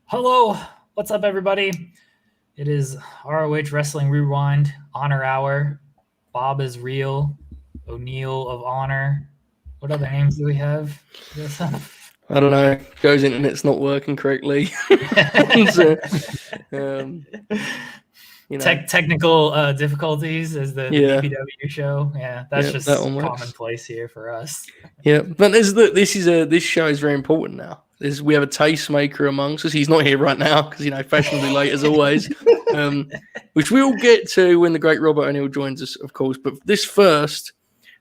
Hello, what's up, everybody? It is ROH Wrestling Rewind, Honor Hour. Bob is real, O'Neill of Honor. What other names do we have? I don't know. Joe's internet's not working correctly. So, technical difficulties as the BPW show. Yeah, that's just commonplace here for us. Yeah, but this show is very important now. We have a tastemaker amongst us. He's not here right now because fashionably late as always, which we'll get to when the great Robert O'Neill joins us, of course. But this first,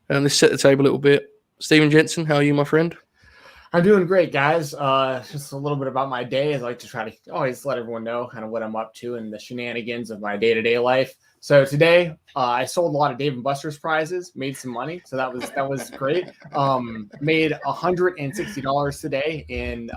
let's set the table a little bit. Stephen Jensen, how are you, my friend? I'm doing great, guys. Just a little bit about my day. I like to try to always let everyone know kind of what I'm up to and the shenanigans of my day-to-day life. So today, I sold a lot of Dave & Buster's prizes, made some money, so that was great. Made $160 today in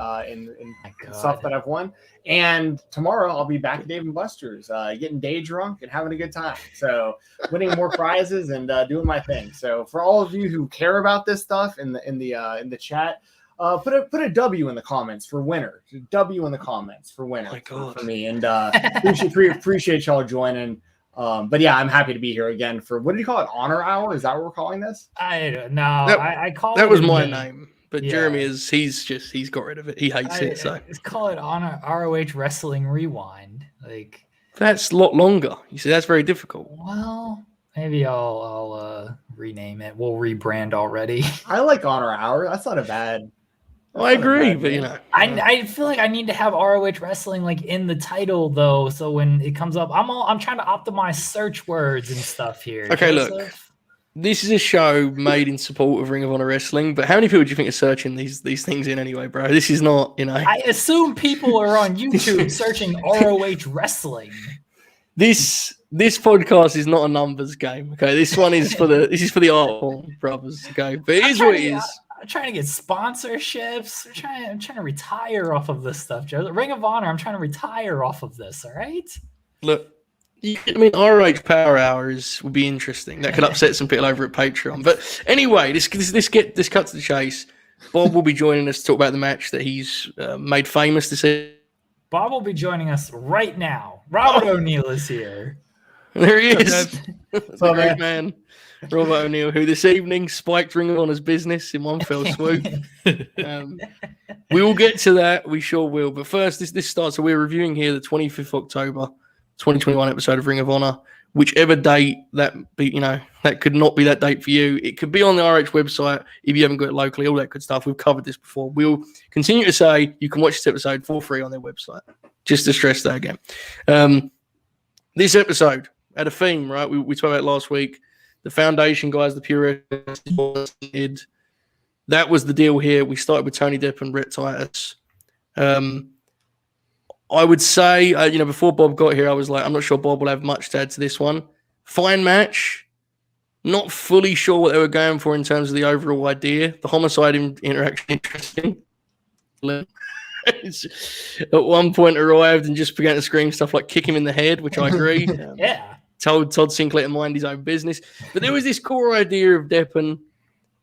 stuff that I've won. And tomorrow I'll be back at Dave & Buster's, getting day drunk and having a good time. So winning more prizes and doing my thing. So for all of you who care about this stuff in the chat. Put a W in the comments for winner. W in the comments for winner for me. And appreciate y'all joining. But yeah, I'm happy to be here again for, what did you call it? Honor Hour? Is that what we're calling this? I don't know. I call that was my name. But yeah. Jeremy he's got rid of it. He hates it. So let's call it Honor ROH Wrestling Rewind. That's a lot longer. You see, that's very difficult. Well, maybe I'll rename it. We'll rebrand already. I like Honor Hour. That's not a bad. I agree, but I feel like I need to have ROH Wrestling in the title though, so when it comes up, I'm trying to optimize search words and stuff here. Okay, look, this is a show made in support of Ring of Honor Wrestling, but how many people do you think are searching these things in anyway, bro? This is not, I assume people are on YouTube searching ROH Wrestling. This podcast is not a numbers game, okay? This is for the art form, brothers, okay? But it is what it is. I'm trying to get sponsorships. I'm trying to retire off of this stuff, Joe. Ring of Honor, I'm trying to retire off of this, all right? Look, ROH Power Hours would be interesting. That could upset some people over at Patreon. But anyway, this cut to the chase. Bob will be joining us to talk about the match that he's made famous this evening. Bob will be joining us right now. Robert O'Neill is here. There he is. That's a great man. Robert O'Neill, who this evening spiked Ring of Honor's business in one fell swoop. We will get to that. We sure will. But first, this starts. So we're reviewing here the 25th October 2021 episode of Ring of Honor. Whichever date that be, that could not be that date for you. It could be on the RH website if you haven't got it locally, all that good stuff. We've covered this before. We'll continue to say you can watch this episode for free on their website. Just to stress that again. This episode had a theme, right? We talked about it last week. The Foundation guys, the Pure. That was the deal here. We started with Tony Depp and Rhett Titus. I would say, before Bob got here, I was like, I'm not sure Bob will have much to add to this one. Fine match. Not fully sure what they were going for in terms of the overall idea. The homicide interaction, interesting. At one point arrived and just began to scream stuff like kick him in the head, which I agree. Yeah. Told Todd Sinclair to mind his own business. But there was this core idea of Deppen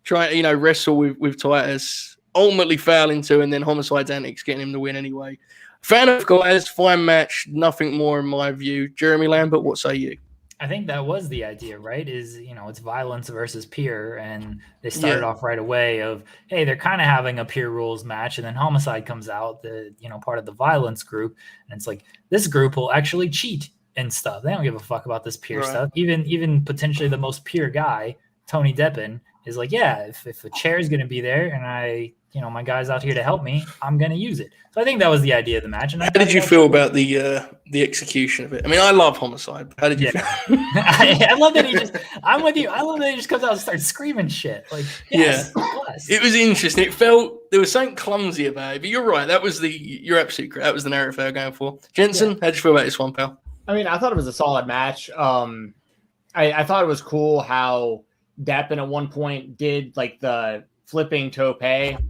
trying to, wrestle with Titus, ultimately failing to, and then Homicide's antics getting him the win anyway. Fan of guys, fine match, nothing more in my view. Jeremy Lambert, what say you? I think that was the idea, right? It's violence versus peer, and they started off right away of, hey, they're kind of having a peer rules match, and then Homicide comes out, part of the violence group, and it's like, this group will actually cheat and stuff. They don't give a fuck about this peer stuff. Even potentially the most peer guy, Tony Deppen, is like, yeah, if a chair is going to be there and my guy's out here to help me, I'm going to use it. So I think that was the idea of the match. And how did you feel about the execution of it? I mean, I love Homicide. How did you feel? I love that I'm with you. I love that he just comes out and starts screaming shit. It was interesting. It felt, there was something clumsy about it, but you're right. You're absolutely correct. That was the narrative they were going for. Jensen, how did you feel about this one, pal? I mean, I thought it was a solid match. I thought it was cool how Deppen at one point did the flipping tope,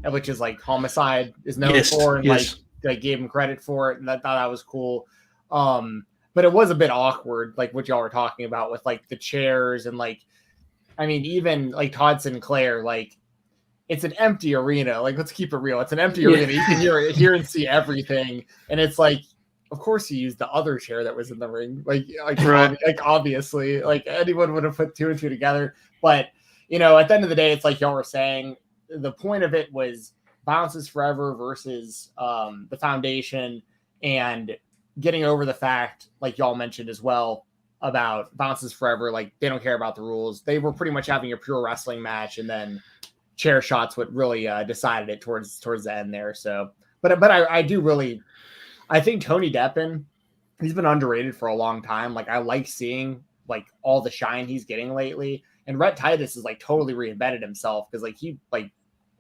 which is Homicide is known for, and like gave him credit for it, and I thought that was cool. But it was a bit awkward, like what y'all were talking about with the chairs and even Todd Sinclair, it's an empty arena. Like, let's keep it real. It's an empty arena. You can hear and see everything. And it's like, of course he used the other chair that was in the ring. Like obviously, like anyone would have put 2 and 2 together. But, you know, at the end of the day, it's like y'all were saying, the point of it was Violence is Forever versus the Foundation, and getting over the fact, like y'all mentioned as well, about Violence is Forever. Like, they don't care about the rules. They were pretty much having a pure wrestling match, and then chair shots what really decided it towards the end there. So, but I do really, I think Tony Deppen, he's been underrated for a long time. Like, I like seeing like all the shine he's getting lately. And Rhett Titus is like totally reinvented himself, because like he like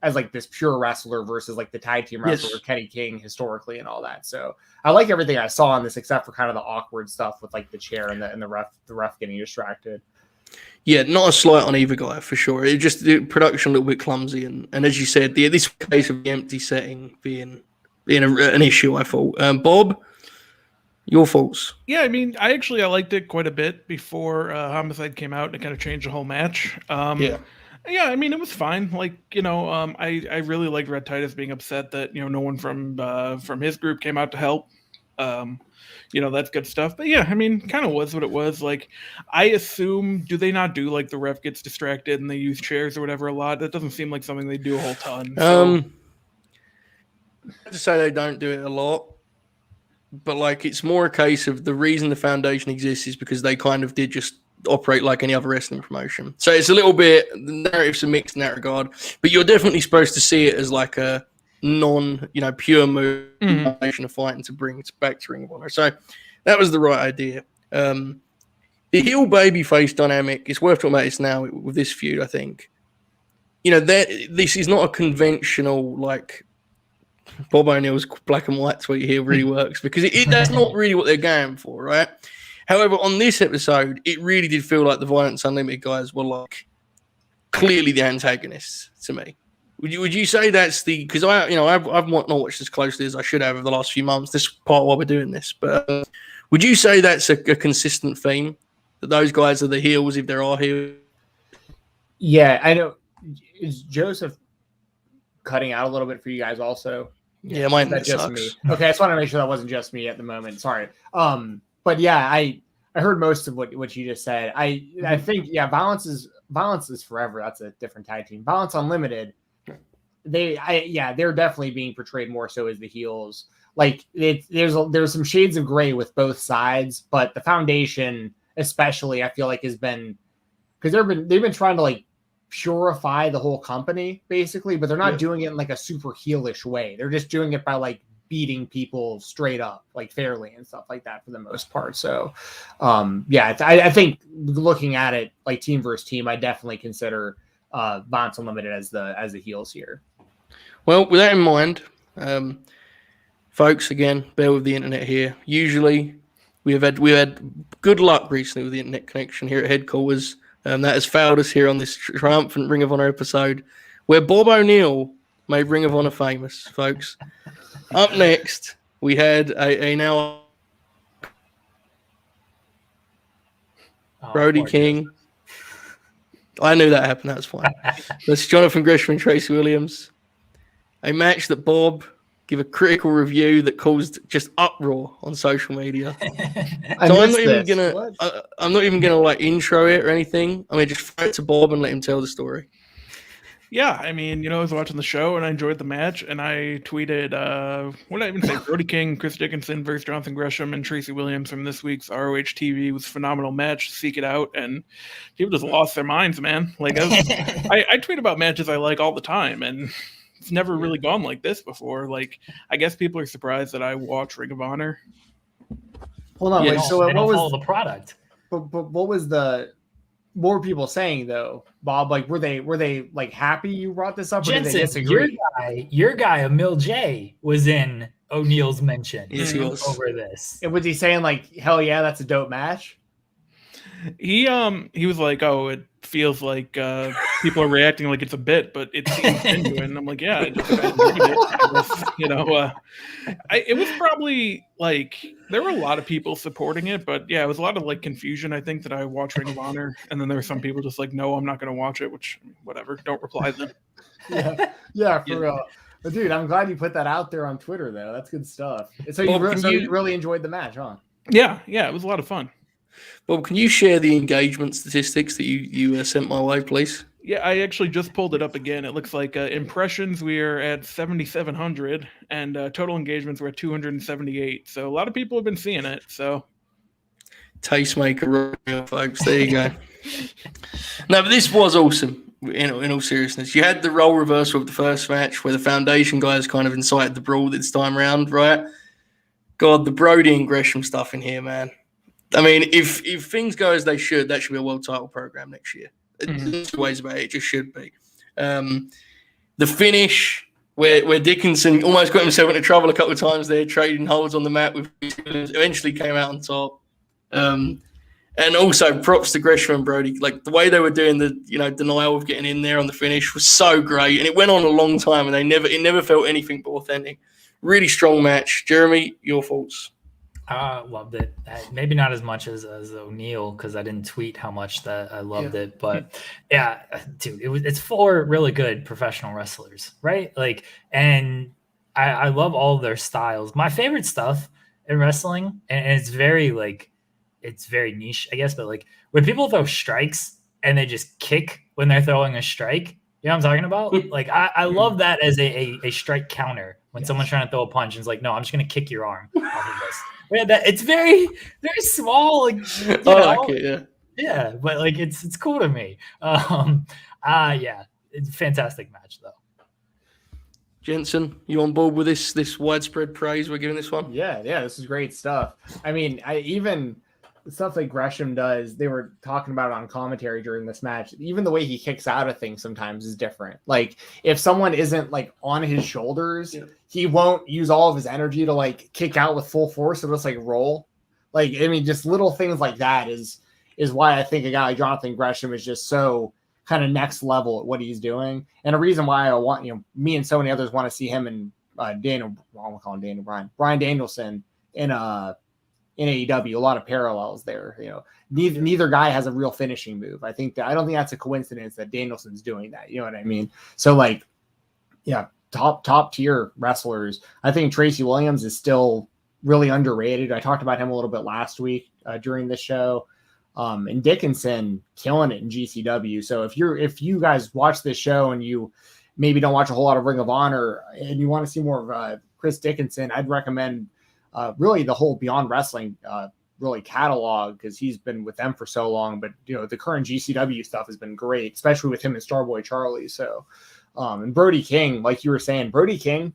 as like this pure wrestler versus like the tag team wrestler Kenny King historically and all that. So I like everything I saw on this, except for kind of the awkward stuff with like the chair and the ref getting distracted. Yeah, not a slight on either guy for sure. It just the production a little bit clumsy, and as you said, this case of the empty setting being an issue, I thought. Bob, your thoughts? Yeah, I mean, I liked it quite a bit before Homicide came out, and it kind of changed the whole match. Yeah, I mean, it was fine. Like, you know, I really liked Rhett Titus being upset that, you know, no one from his group came out to help. You know, that's good stuff. But yeah, I mean, kind of was what it was. Like, I assume, do they not do like the ref gets distracted and they use chairs or whatever a lot? That doesn't seem like something they do a whole ton. So. I have to say they don't do it a lot, but like it's more a case of the reason the Foundation exists is because they kind of did just operate like any other wrestling promotion. So it's a little bit, the narratives are mixed in that regard, but you're definitely supposed to see it as like a pure motivation of fighting to bring it back to Ring of Honor. So that was the right idea. The heel babyface dynamic, it's worth talking about this now with this feud, I think. You know, this is not a conventional, like, Bob O'Neill's black and white tweet here really works, because that's not really what they're going for, right? However, on this episode, it really did feel like the Violence Unlimited guys were like clearly the antagonists to me. Would you say that's because I've not watched as closely as I should have over the last few months. This is part of why we're doing this, but would you say that's a consistent theme, that those guys are the heels if there are heels? Yeah, I know. Is Joseph cutting out a little bit for you guys also? Yeah, mine just sucks. Me. Okay, I just want to make sure that wasn't just me at the moment. Sorry. But yeah, I heard most of what you just said. I think Violence is Forever. That's a different tag team. Violence Unlimited. They're definitely being portrayed more so as the heels. Like there's some shades of gray with both sides, but the Foundation especially, I feel like, has been, because they've been trying to like purify the whole company basically, but they're not doing it in like a super heelish way. They're just doing it by like beating people straight up, like fairly and stuff like that for the most part. So I think looking at it like team versus team, I definitely consider Violence Unlimited as the heels here. Well, with that in mind, folks, again, bear with the internet here. Usually we had good luck recently with the internet connection here at headquarters. That has failed us here on this triumphant Ring of Honor episode, where Bob O'Neill made Ring of Honor famous, folks. Up next, we had a now Brody King. I knew that happened. That's fine. That's Jonathan Gresham and Tracy Williams. A match that Bob gave a critical review that caused just uproar on social media. I'm not even gonna like intro it or anything. I mean, just throw it to Bob and let him tell the story. Yeah, I mean, I was watching the show and I enjoyed the match, and I tweeted, what did I even say? Brody King, Chris Dickinson versus Jonathan Gresham and Tracy Williams from this week's ROH TV was a phenomenal match. Seek it out, and people just lost their minds, man. Like, I tweet about matches I like all the time, and it's never really gone like this before. Like, I guess people are surprised that I watch Ring of Honor. Hold on, wait. So what was the product? But what was the? What were people saying though, Bob? Like, were they like happy you brought this up? Or Jensen, did they disagree? your guy, Emil J, was in O'Neill's mention over this. And was he saying like, hell yeah, that's a dope match? He was like, oh, it feels like people are reacting like it's a bit, but it seems genuine. I'm like, yeah, I just enjoyed it. It was probably like there were a lot of people supporting it, but yeah, it was a lot of like confusion. I think that I watch Ring of Honor, and then there were some people just like, no, I'm not going to watch it. Which whatever, don't reply to them. Yeah, for real. But dude, I'm glad you put that out there on Twitter, though. That's good stuff. So you really enjoyed the match, huh? Yeah, it was a lot of fun. Bob, can you share the engagement statistics that you sent my way, please? Yeah, I actually just pulled it up again. It looks like impressions, we are at 7,700, and total engagements, we're at 278. So a lot of people have been seeing it. So tastemaker, folks. There you go. No, but this was awesome. In all seriousness, you had the role reversal of the first match where the Foundation guys kind of incited the brawl this time round, right? God, the Brody and Gresham stuff in here, man. I mean, if things go as they should, that should be a world title program next year. There's two ways about it. It just should be. The finish where Dickinson almost got himself into trouble a couple of times there, trading holds on the mat with eventually came out on top. And also props to Gresham and Brody. Like the way they were doing the denial of getting in there on the finish was so great, and it went on a long time, and it never felt anything but authentic. Really strong match. Jeremy, your thoughts? Loved it. Maybe not as much as O'Neal, because I didn't tweet how much that I loved it. But yeah, dude, it's 4 really good professional wrestlers, right? Like, and I love all of their styles. My favorite stuff in wrestling, and it's very niche, I guess, but like when people throw strikes and they just kick when they're throwing a strike, you know what I'm talking about? Like I love that as a strike counter when someone's trying to throw a punch and it's like, no, I'm just gonna kick your arm off of this. Yeah, it's very, very small. Like, like it, yeah, but like it's cool to me. Yeah, it's a fantastic match though. Jensen, you on board with this widespread praise we're giving this one? Yeah, this is great stuff. I mean, even the stuff like Gresham does, they were talking about it on commentary during this match. Even the way he kicks out of things sometimes is different. Like if someone isn't like on his shoulders, he won't use all of his energy to like kick out with full force. It'll just like roll. Like, I mean, just little things like that is why I think a guy like Jonathan Gresham is just so kind of next level at what he's doing. And a reason why I want, me and so many others want to see him and Brian Danielson in AEW, a lot of parallels there. Neither guy has a real finishing move. I don't think that's a coincidence that Danielson's doing that. You know what I mean? So like, yeah, top tier wrestlers. I think Tracy Williams is still really underrated. I talked about him a little bit last week during the show. And Dickinson killing it in GCW. So if you guys watch this show and you maybe don't watch a whole lot of Ring of Honor and you want to see more of Chris Dickinson, I'd recommend really the whole Beyond Wrestling really catalog, because he's been with them for so long. But the current GCW stuff has been great, especially with him and Starboy Charlie. So and Brody King, like you were saying, Brody King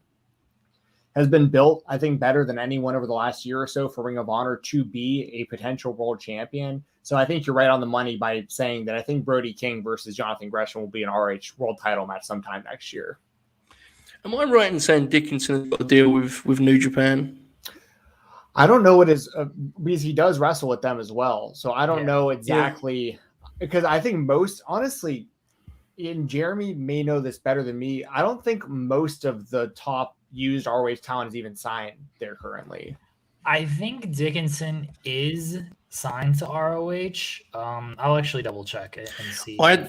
has been built, I think, better than anyone over the last year or so for Ring of Honor to be a potential world champion. So I think you're right on the money by saying that I think Brody King versus Jonathan Gresham will be an ROH world title match sometime next year. Am I right in saying Dickinson has got a deal with New Japan? I don't know what is because he does wrestle with them as well. So I don't know exactly because I think honestly, and Jeremy may know this better than me, I don't think most of the top used ROH talent is even signed there currently. I think Dickinson is signed to ROH. I'll actually double check it and see. I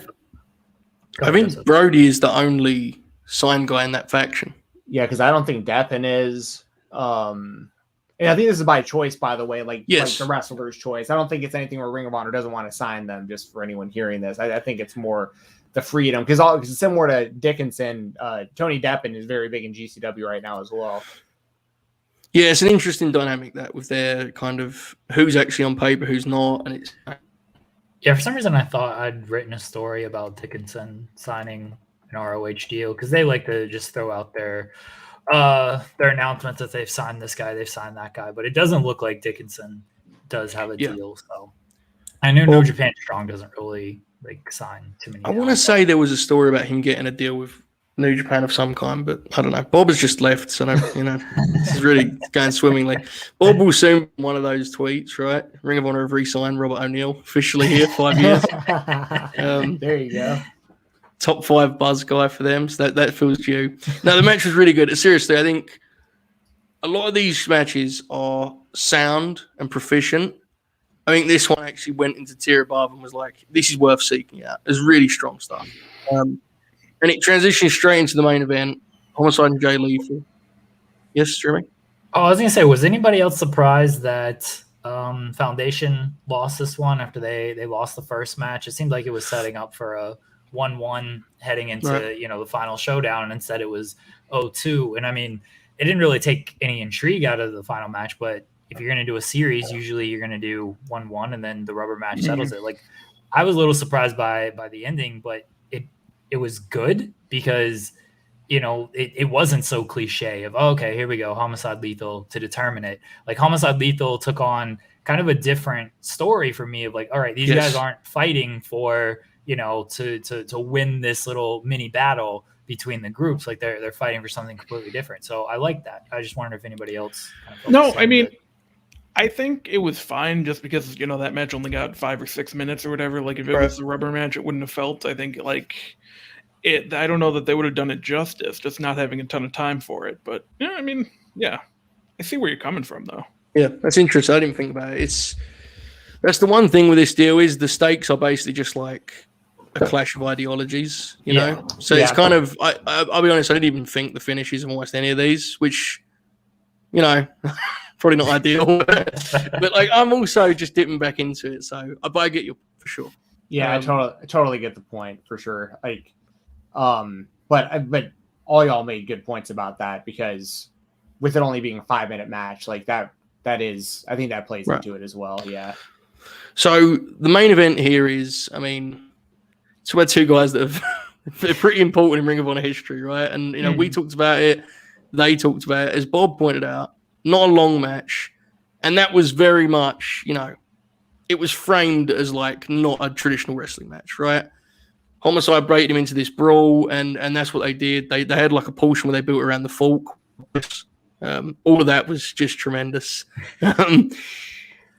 think Brody is the only signed guy in that faction. Yeah, because I don't think Deppen is. And I think this is by choice, by the way, like the wrestler's choice. I don't think it's anything where Ring of Honor doesn't want to sign them, just for anyone hearing this. I think it's more the freedom, because similar to Dickinson, Tony Deppen is very big in GCW right now as well. Yeah, it's an interesting dynamic that with their kind of who's actually on paper, who's not, and it's. Yeah, for some reason I thought I'd written a story about Dickinson signing an ROH deal, because they like to just throw out their announcements that they've signed this guy, they've signed that guy, but it doesn't look like Dickinson does have a deal. So I know New Japan Strong doesn't really sign too many. I want to say there was a story about him getting a deal with New Japan of some kind, but I don't know. Bob has just left, so this is really going swimmingly. Bob will soon be one of those tweets, right? Ring of Honor have re-signed Robert O'Neal, officially here, 5 years. There you go. Top 5 buzz guy for them, so that feels due. No, the match was really good. Seriously, I think a lot of these matches are sound and proficient. I think this one actually went into tier above and was like, this is worth seeking out. It's really strong stuff. And it transitions straight into the main event. Homicide and Jay Lethal. Yes, Jeremy? Oh, I was going to say, was anybody else surprised that Foundation lost this one after they lost the first match? It seemed like it was setting up for a 1-1 heading into, the final showdown, and instead it was 0-2. And I mean, it didn't really take any intrigue out of the final match, but if you're going to do a series, usually you're going to do 1-1 and then the rubber match settles it. Like, I was a little surprised by the ending, but it was good because, it wasn't so cliche of, okay, here we go, Homicide Lethal to determine it. Like, Homicide Lethal took on kind of a different story for me of like, all right, these guys aren't fighting for, to win this little mini battle between the groups. Like, they're fighting for something completely different. So I like that. I just wondered if anybody else kind of No, I mean, I think it was fine just because, that match only got 5 or 6 minutes or whatever. Like, if it was a rubber match, it wouldn't have felt, I think, like it. I don't know that they would have done it justice, just not having a ton of time for it. But, yeah, I mean, yeah. I see where you're coming from, though. Yeah, that's interesting. I didn't think about it. That's the one thing with this deal is the stakes are basically just like a clash of ideologies, you know? So it's kind of, I'll be honest, I didn't even think the finishes of almost any of these, which, probably not ideal. But like, I'm also just dipping back into it. So, but I get you for sure. Yeah, I totally get the point for sure. Like, but all y'all made good points about that because with it only being a 5-minute match, like that is, I think that plays into it as well. Yeah. So the main event here is, I mean, it's about two guys that they're pretty important in Ring of Honor history, right? And we talked about it, they talked about it. As Bob pointed out, not a long match, and that was very much, it was framed as like not a traditional wrestling match, right? Homicide baited him into this brawl, and that's what they did. They had like a portion where they built around the fork. All of that was just tremendous. In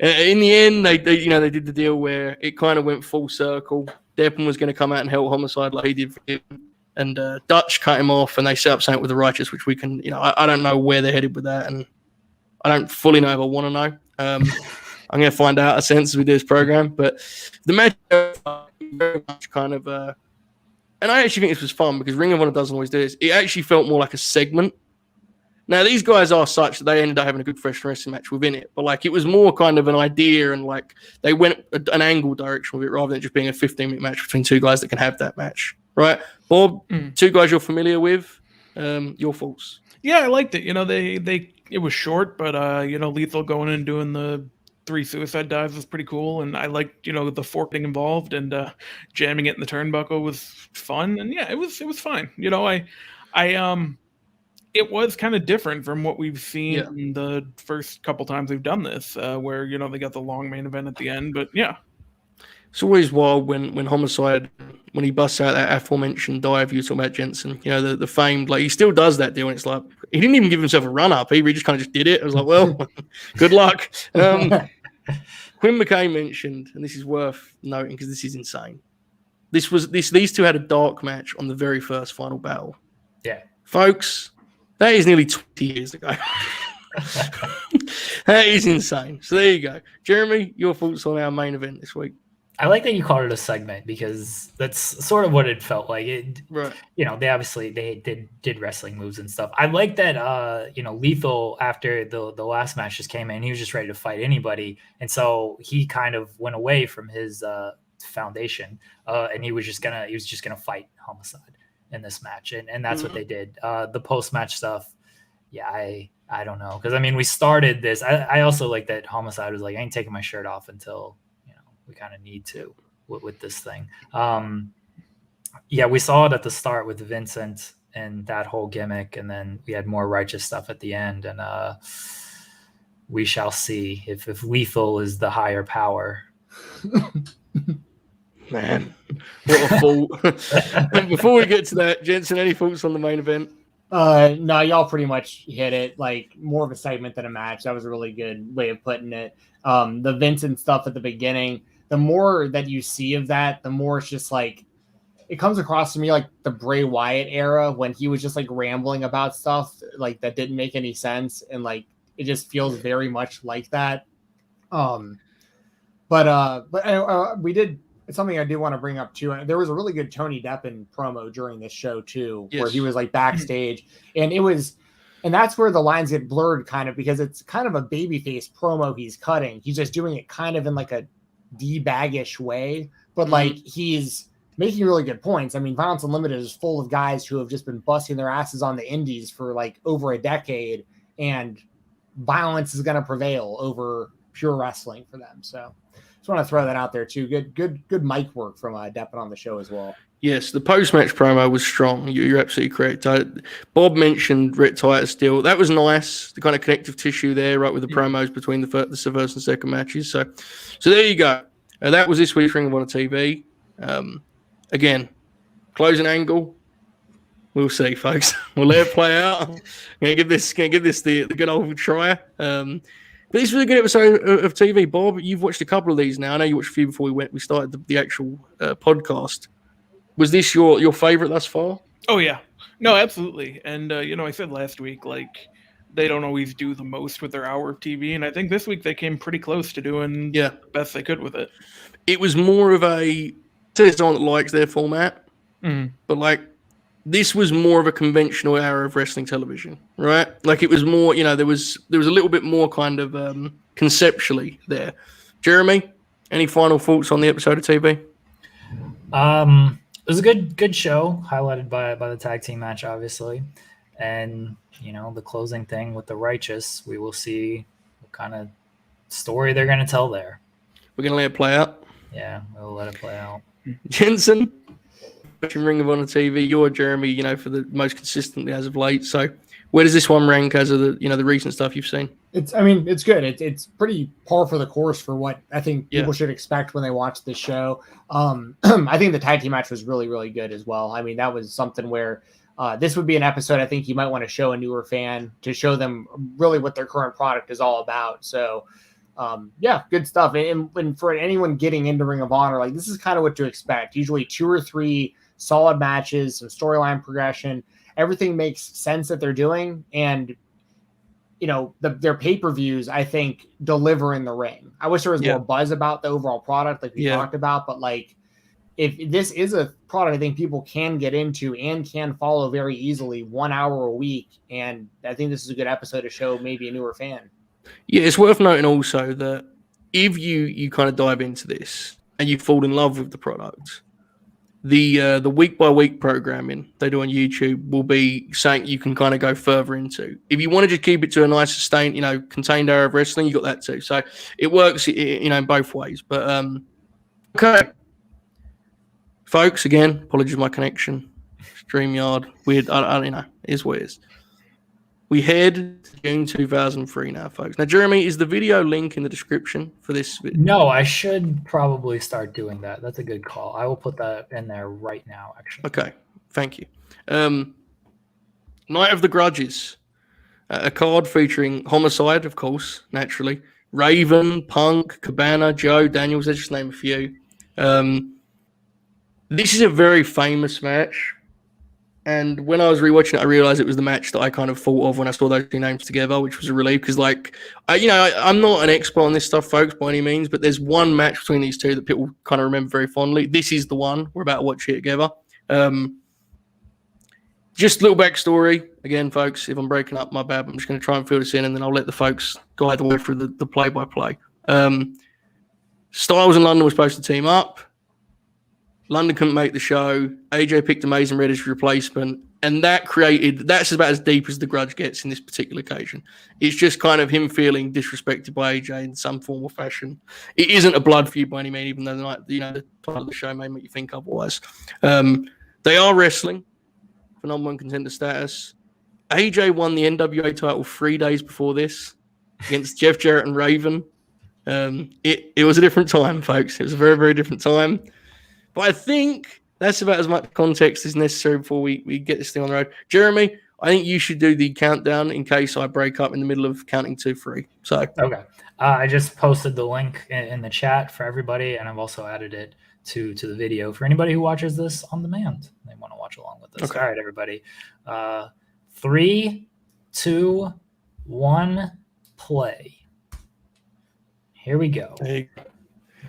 the end, they did the deal where it kind of went full circle. Deppen was going to come out and help Homicide like he did for him, and Dutch cut him off, and they set up something with the Righteous, which we can, I don't know where they're headed with that, and I don't fully know if I want to know. I'm going to find out a sense as we do this program, but the match very much kind of, and I actually think this was fun because Ring of Honor doesn't always do this. It actually felt more like a segment. Now, these guys are such that they ended up having a good professional wrestling match within it, but like it was more kind of an idea and like they went an angle direction with it rather than just being a 15-minute match between two guys that can have that match, right? Bob, two guys you're familiar with, your thoughts? Yeah, I liked it. It was short, but Lethal going in and doing the 3 suicide dives was pretty cool, and I liked the fork being involved and jamming it in the turnbuckle was fun, and yeah, it was fine. It was kind of different from what we've seen in the first couple times we've done this, where they got the long main event at the end. But yeah, it's always wild when Homicide, when he busts out that aforementioned dive you were talking about, Jensen. the famed, like he still does that deal, and it's like he didn't even give himself a run up. He just kind of just did it. I was like, well, good luck. Quinn McKay mentioned, and this is worth noting because this is insane. These two had a dark match on the very first Final Battle. Yeah, folks. That is nearly 20 years ago. That is insane. So there you go. Jeremy, your thoughts on our main event this week? I like that you called it a segment because that's sort of what it felt like. Right. They obviously did wrestling moves and stuff. I like that, Lethal after the last match just came in, he was just ready to fight anybody. And so he kind of went away from his foundation and he was just gonna fight Homicide in this match, and that's what they did. The post-match stuff, I don't know, because I mean we started this. I also like that Homicide was like, I ain't taking my shirt off until we kind of need to with this thing. We saw it at the start with Vincent and that whole gimmick, and then we had more Righteous stuff at the end, and we shall see if Lethal is the higher power. Man, what a fool. Before we get to that, Jensen, any thoughts on the main event? No, y'all pretty much hit it. Like more of a segment than a match. That was a really good way of putting it. The Vincent stuff at the beginning, the more that you see of that, the more it's just like, it comes across to me like the Bray Wyatt era when he was just like rambling about stuff like that didn't make any sense. And like, it just feels very much like that. But we did It's something I do want to bring up too. And there was a really good Tony Deppen promo during this show too, where he was like backstage, and that's where the lines get blurred kind of, because it's kind of a babyface promo he's cutting. He's just doing it kind of in like a D-baggish way, but like he's making really good points. I mean, Violence Unlimited is full of guys who have just been busting their asses on the indies for like over a decade, and violence is going to prevail over pure wrestling for them. So just want to throw that out there too. Good mic work from Deppen on the show as well. Yes, the post-match promo was strong. You're absolutely correct. Bob mentioned Rhett Titus deal. That was nice, the kind of connective tissue there, right, with the promos between the first and second matches. So there you go. That was this week's Ring of Honor TV. Again, closing angle. We'll see, folks. We'll let it play out. Gonna give this the good old try. But this was a good episode of TV. Bob, you've watched a couple of these now. I know you watched a few before we started the actual podcast. Was this your favorite thus far? Oh yeah, no, absolutely. And I said last week, like, they don't always do the most with their hour of TV, and I think this week they came pretty close to doing the best they could with it. It was more of a, to someone that likes their format, but like this was more of a conventional hour of wrestling television, right? Like it was more, there was a little bit more kind of conceptually there. Jeremy, any final thoughts on the episode of TV? It was a good show, highlighted by the tag team match, obviously. And, the closing thing with the Righteous, we will see what kind of story they're going to tell there. We're going to let it play out? Yeah, we'll let it play out. Jensen, Ring of Honor TV, you're Jeremy, for the most consistently as of late. So where does this one rank as of the recent stuff you've seen? It's good. It's pretty par for the course for what I think people should expect when they watch this show. I think the tag team match was really, really good as well. I mean, that was something where this would be an episode I think you might want to show a newer fan to show them really what their current product is all about. So, good stuff. And for anyone getting into Ring of Honor, like this is kind of what to expect. Usually 2 or 3 solid matches, some storyline progression. Everything makes sense that they're doing, and their pay-per-views, I think, deliver in the ring. I wish there was more buzz about the overall product, like we talked about, but like if this is a product I think people can get into and can follow very easily 1 hour a week, and I think this is a good episode to show maybe a newer fan. Yeah, it's worth noting also that if you kind of dive into this and you fall in love with the product, the week by week programming they do on YouTube will be something you can kind of go further into. If you want to just keep it to a nice sustained, contained area of wrestling, you got that too. So it works, in both ways. But okay, folks. Again, apologies for my connection. StreamYard, weird. I don't know. It is what it is. We head to June 2003 now, folks. Now, Jeremy, is the video link in the description for this video? No, I should probably start doing that. That's a good call. I will put that in there right now, actually. Okay, thank you. Night of the Grudges. A card featuring Homicide, of course, naturally. Raven, Punk, Cabana, Joe, Daniels, let's just name a few. This is a very famous match. And when I was rewatching it, I realized it was the match that I kind of thought of when I saw those two names together, which was a relief because, I'm not an expert on this stuff, folks, by any means, but there's one match between these two that people kind of remember very fondly. This is the one. We're about to watch it together. Just a little backstory. Again, folks, if I'm breaking up, my bad. I'm just going to try and fill this in, and then I'll let the folks guide the way through the play-by-play. Styles and London were supposed to team up. London couldn't make the show. AJ picked Amazing Red as his replacement. And that's about as deep as the grudge gets in this particular occasion. It's just kind of him feeling disrespected by AJ in some form or fashion. It isn't a blood feud by any means, even though the title of the show may make you think otherwise. They are wrestling for number 1 contender status. AJ won the NWA title 3 days before this against Jeff Jarrett and Raven. It was a different time, folks. It was a very, very different time. But I think that's about as much context as necessary before we get this thing on the road. Jeremy, I think you should do the countdown in case I break up in the middle of counting 2, 3. So okay, I just posted the link in the chat for everybody, and I've also added it to the video for anybody who watches this on demand. They want to watch along with this. Okay. All right, everybody. 3, 2, 1, play. Here we go. Hey.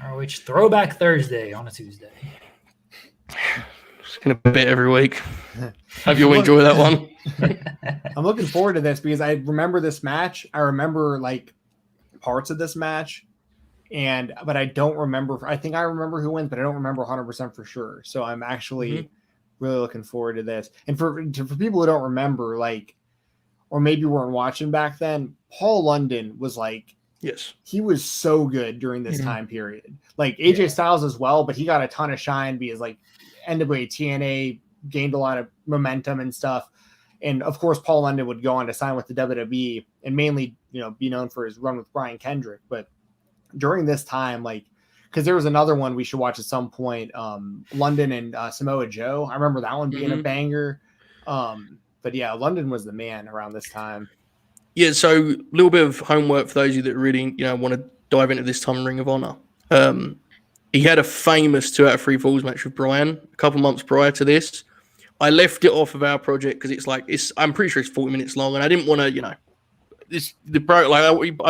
ROH Throwback Thursday on a Tuesday. It's going to be every week. Hope you'll enjoy that one. I'm looking forward to this because I remember this match. I remember like parts of this match, but I don't remember. I think I remember who wins, but I don't remember 100% for sure. So I'm actually really looking forward to this. And for people who don't remember, like, or maybe weren't watching back then, Paul London was like, yes, he was so good during this time period. Like AJ Styles as well, but he got a ton of shine because like NWA TNA gained a lot of momentum and stuff. And of course, Paul London would go on to sign with the WWE and mainly, be known for his run with Brian Kendrick. But during this time, like, because there was another one we should watch at some point, London and Samoa Joe. I remember that one being a banger. But yeah, London was the man around this time. Yeah, so a little bit of homework for those of you that really, want to dive into this time in Ring of Honor. He had a famous 2 out of 3 falls match with Brian a couple months prior to this. I left it off of our project because I'm pretty sure it's 40 minutes long, and I didn't want to,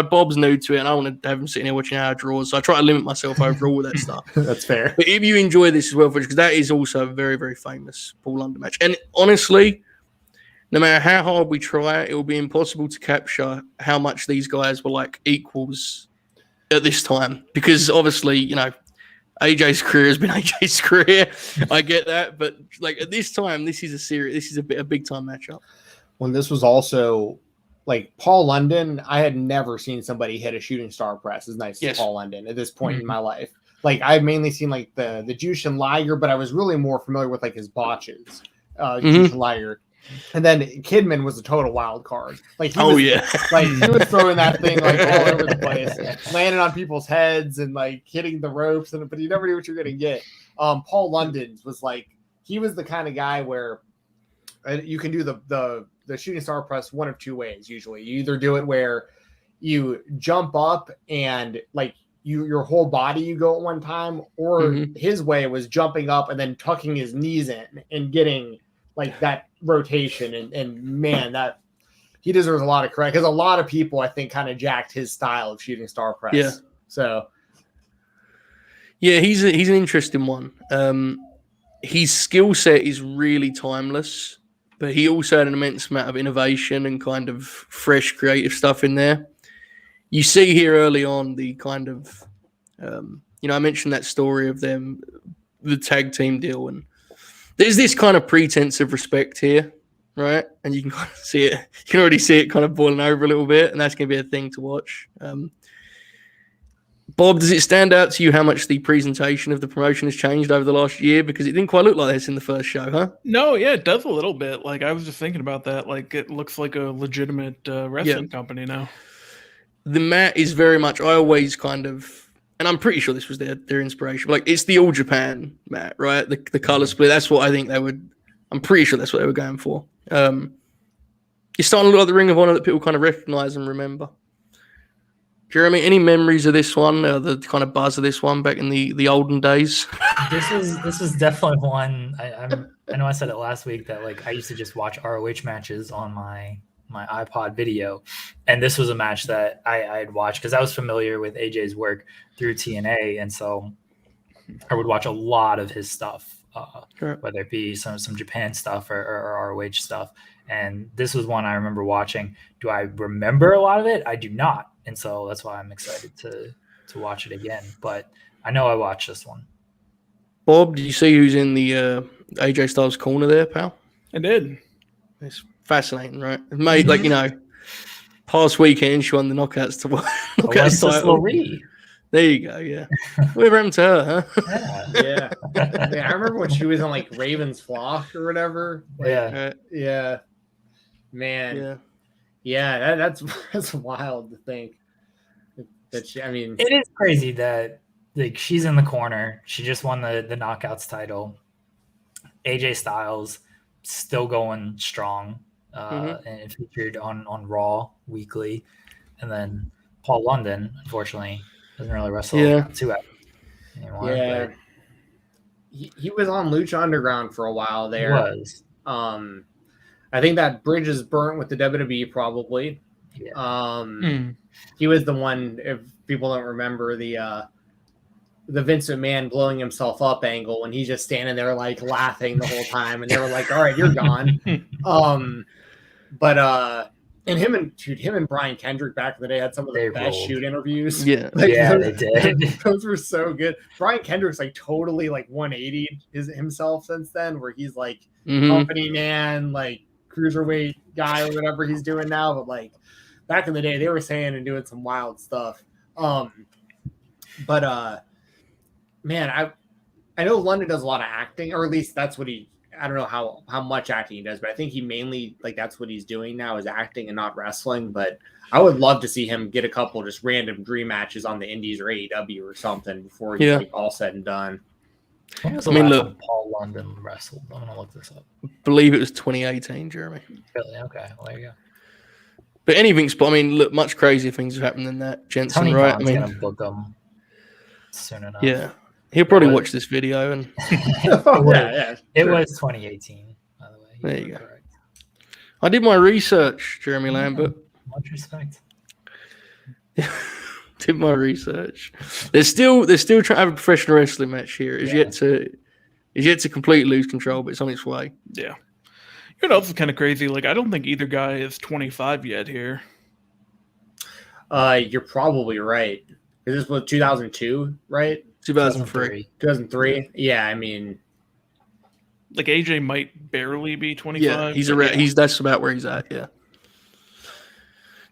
Bob's new to it, and I want to have him sitting here watching our draws, so I try to limit myself over all of that stuff. That's fair. But if you enjoy this as well, because that is also a very, very famous Paul London match, and honestly, no matter how hard we try, it will be impossible to capture how much these guys were like equals at this time, because obviously, AJ's career has been AJ's career. I get that, but like at this time, this is a big time matchup. When this was also like Paul London, I had never seen somebody hit a shooting star press as nice as Paul London at this point in my life. Like I've mainly seen like the Jushin Liger, but I was really more familiar with like his botches, Jushin Liger. And then Kidman was a total wild card. Like he was throwing that thing like all over the place, landing on people's heads and like hitting the ropes, but you never knew what you're gonna get. Paul London was like, he was the kind of guy where you can do the shooting star press one of 2 ways. Usually, you either do it where you jump up and like your whole body you go at one time, or his way was jumping up and then tucking his knees in and getting like that rotation, and man, that he deserves a lot of credit because a lot of people I think kind of jacked his style of shooting star press. Yeah. So yeah, he's an interesting one. His skill set is really timeless, but he also had an immense amount of innovation and kind of fresh creative stuff in there. You see here early on the kind of I mentioned that story of them, the tag team deal, and there's this kind of pretense of respect here, right? And you can kind of see it. You can already see it kind of boiling over a little bit, and that's going to be a thing to watch. Bob, does it stand out to you how much the presentation of the promotion has changed over the last year? Because it didn't quite look like this in the first show, huh? No, yeah, it does a little bit. Like I was just thinking about that. Like it looks like a legitimate wrestling company now. The mat is very much. I always kind of. And I'm pretty sure this was their inspiration. But like it's the All Japan mat, right? The color split. That's what I think they would. I'm pretty sure that's what they were going for. You're starting to look like the Ring of Honor that people kind of recognize and remember. Jeremy, any memories of this one? The kind of buzz of this one back in the olden days. This was definitely one. I know I said it last week that like I used to just watch ROH matches on my iPod video, and this was a match that I'd watch because I was familiar with AJ's work through TNA, and so I would watch a lot of his stuff, whether it be some Japan stuff or ROH stuff. And this was one I remember watching. Do I remember a lot of it? I do not, and so that's why I'm excited to watch it again. But I know I watched this one. Bob, did you see who's in the AJ Styles corner there, pal? I did. It's fascinating, right? Mate, like, past weekend, she won the knockouts to knockouts title. There you go, yeah. Whatever happened to her, huh? Yeah. I remember when she was on, like, Raven's Flock or whatever. Like, yeah. Man. Yeah, that's wild to think. It is crazy that, like, she's in the corner. She just won the knockouts title. AJ Styles still going strong. And featured on Raw weekly, and then Paul London unfortunately doesn't really wrestle too much anymore. Yeah, he was on Lucha Underground for a while there. He was. I think that bridge is burnt with the WWE probably. Yeah. He was the one. If people don't remember the Vince McMahon blowing himself up angle when he's just standing there like laughing the whole time, and they were like, "All right, you're gone." And him and Brian Kendrick back in the day had some of the best shoot interviews. Yeah, they did. Those were so good. Brian Kendrick's like totally like 180 himself since then, where he's like company man, like cruiserweight guy or whatever he's doing now. But like back in the day, they were saying and doing some wild stuff. Man, I know London does a lot of acting, or at least that's what I don't know how much acting he does, but I think he mainly, like, that's what he's doing now is acting and not wrestling. But I would love to see him get a couple just random dream matches on the Indies or AEW or something before he's like all said and done. When was the last time Paul London wrestled? I'm gonna look this up. I believe it was 2018, Jeremy. Really? Okay. Well, there you go. But anything's, I mean, look, much crazier things have happened than that. Jensen, Tony right? Khan's gonna book him soon enough. Yeah. He'll probably watch this video and It was 2018, by the way. There you go. Correct. I did my research, Jeremy Lambert. Much respect. Did my research. They're still trying to have a professional wrestling match here. It's yet to completely lose control, but it's on its way. Yeah. You know, it's kind of crazy. Like, I don't think either guy is 25 yet here. You're probably right. This was 2002, right? 2003. 2003. Yeah, I mean, like AJ might barely be 25. Yeah, that's about where he's at. Yeah.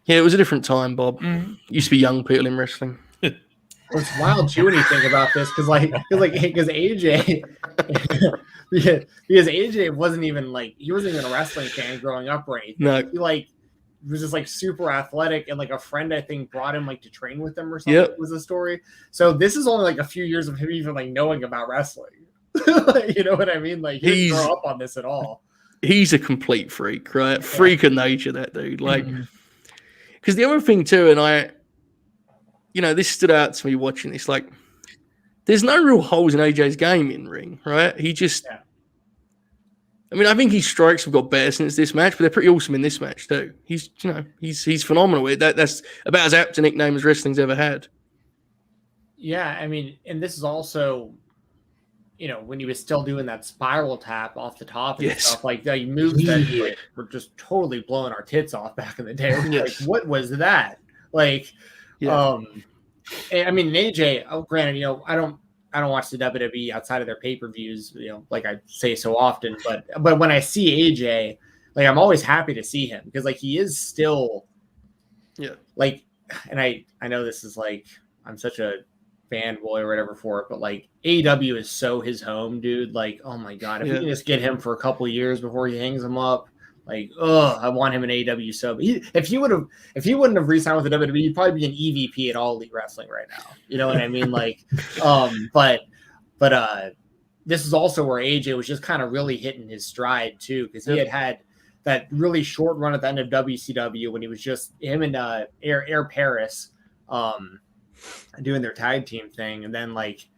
Yeah, it was a different time, Bob. Used to be young people in wrestling. It's wild too when you think about this, because AJ, because AJ wasn't even like, he wasn't even a wrestling fan growing up or anything. No, he was just like super athletic, and like a friend I think brought him like to train with him or something. Yep. Was the story. So this is only like a few years of him even like knowing about wrestling. You know what I mean? Like he didn't grow up on this at all. He's a complete freak, right? Yeah. Freak of nature, that dude. Like, because the other thing too, and this stood out to me watching this. Like, there's no real holes in AJ's game in ring, right? He just. Yeah. I mean, I think his strikes have got better since this match, but they're pretty awesome in this match too. He's phenomenal. That's about as apt a nickname as wrestling's ever had. Yeah, I mean, and this is also, when he was still doing that spiral tap off the top and stuff, like moves that were just totally blowing our tits off back in the day. Like, what was that? Like, I mean, AJ. Granted, I don't watch the WWE outside of their pay-per-views, like I say so often, but when I see AJ, like, I'm always happy to see him because like he is still like, and I know this is like, I'm such a fanboy or whatever for it, but like AEW is so his home, dude. Like, oh my God, if we can just get him for a couple of years before he hangs him up, like, I want him in AEW so. If he wouldn't have re-signed with the WWE, he'd probably be an EVP at All Elite Wrestling right now. You know what I mean? Like, but this is also where AJ was just kind of really hitting his stride too, because he had that really short run at the end of WCW when he was just him and Air Paris doing their tag team thing, and then like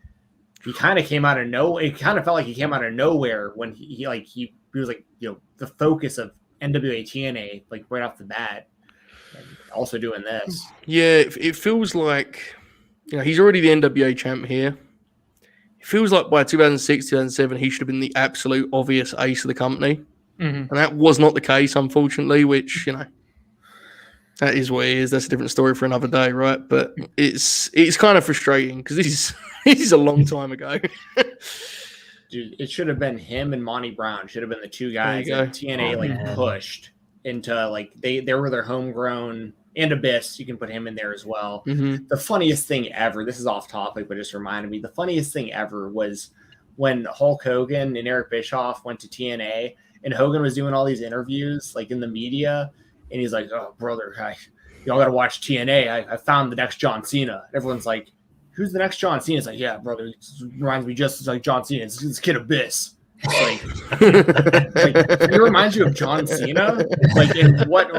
he kind of came out of nowhere. It kind of felt like he came out of nowhere when he was like, the focus of NWA TNA, like right off the bat, and also doing this. Yeah, it feels like, he's already the NWA champ here. It feels like by 2006, 2007, he should have been the absolute obvious ace of the company. And that was not the case, unfortunately, which, that is what it is. That's a different story for another day, right? But it's kind of frustrating because this is a long time ago. Dude, it should have been him and Monty Brown. Should have been the two guys that TNA pushed into, like, they were their homegrown, and Abyss. You can put him in there as well. The funniest thing ever, this is off topic, but just reminded me, the funniest thing ever was when Hulk Hogan and Eric Bischoff went to TNA, and Hogan was doing all these interviews, like in the media, and he's like, "Oh, brother, y'all got to watch TNA. I found the next John Cena." Everyone's like, "Who's the next John Cena?" It's like, "Yeah, brother, it reminds me just like John Cena. It's this kid Abyss." It reminds you of John Cena, like in what,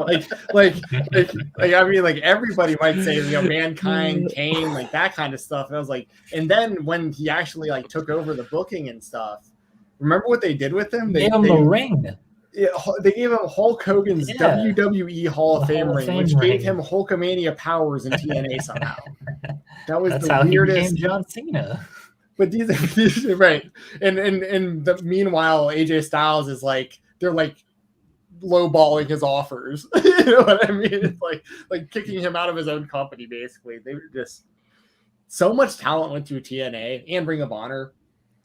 like I mean, like everybody might say, Mankind, Kane, like that kind of stuff. And I was like, and then when he actually like took over the booking and stuff, remember what they did with him? They gave him the ring. Yeah, they gave him Hulk Hogan's WWE Hall of Fame ring, which gave him Hulkamania powers in TNA somehow. That was That's the how weirdest. he became John Cena. But these right, and meanwhile, AJ Styles is like they're like lowballing his offers. You know what I mean? It's like kicking him out of his own company. Basically, they were just so much talent went through TNA and Ring of Honor,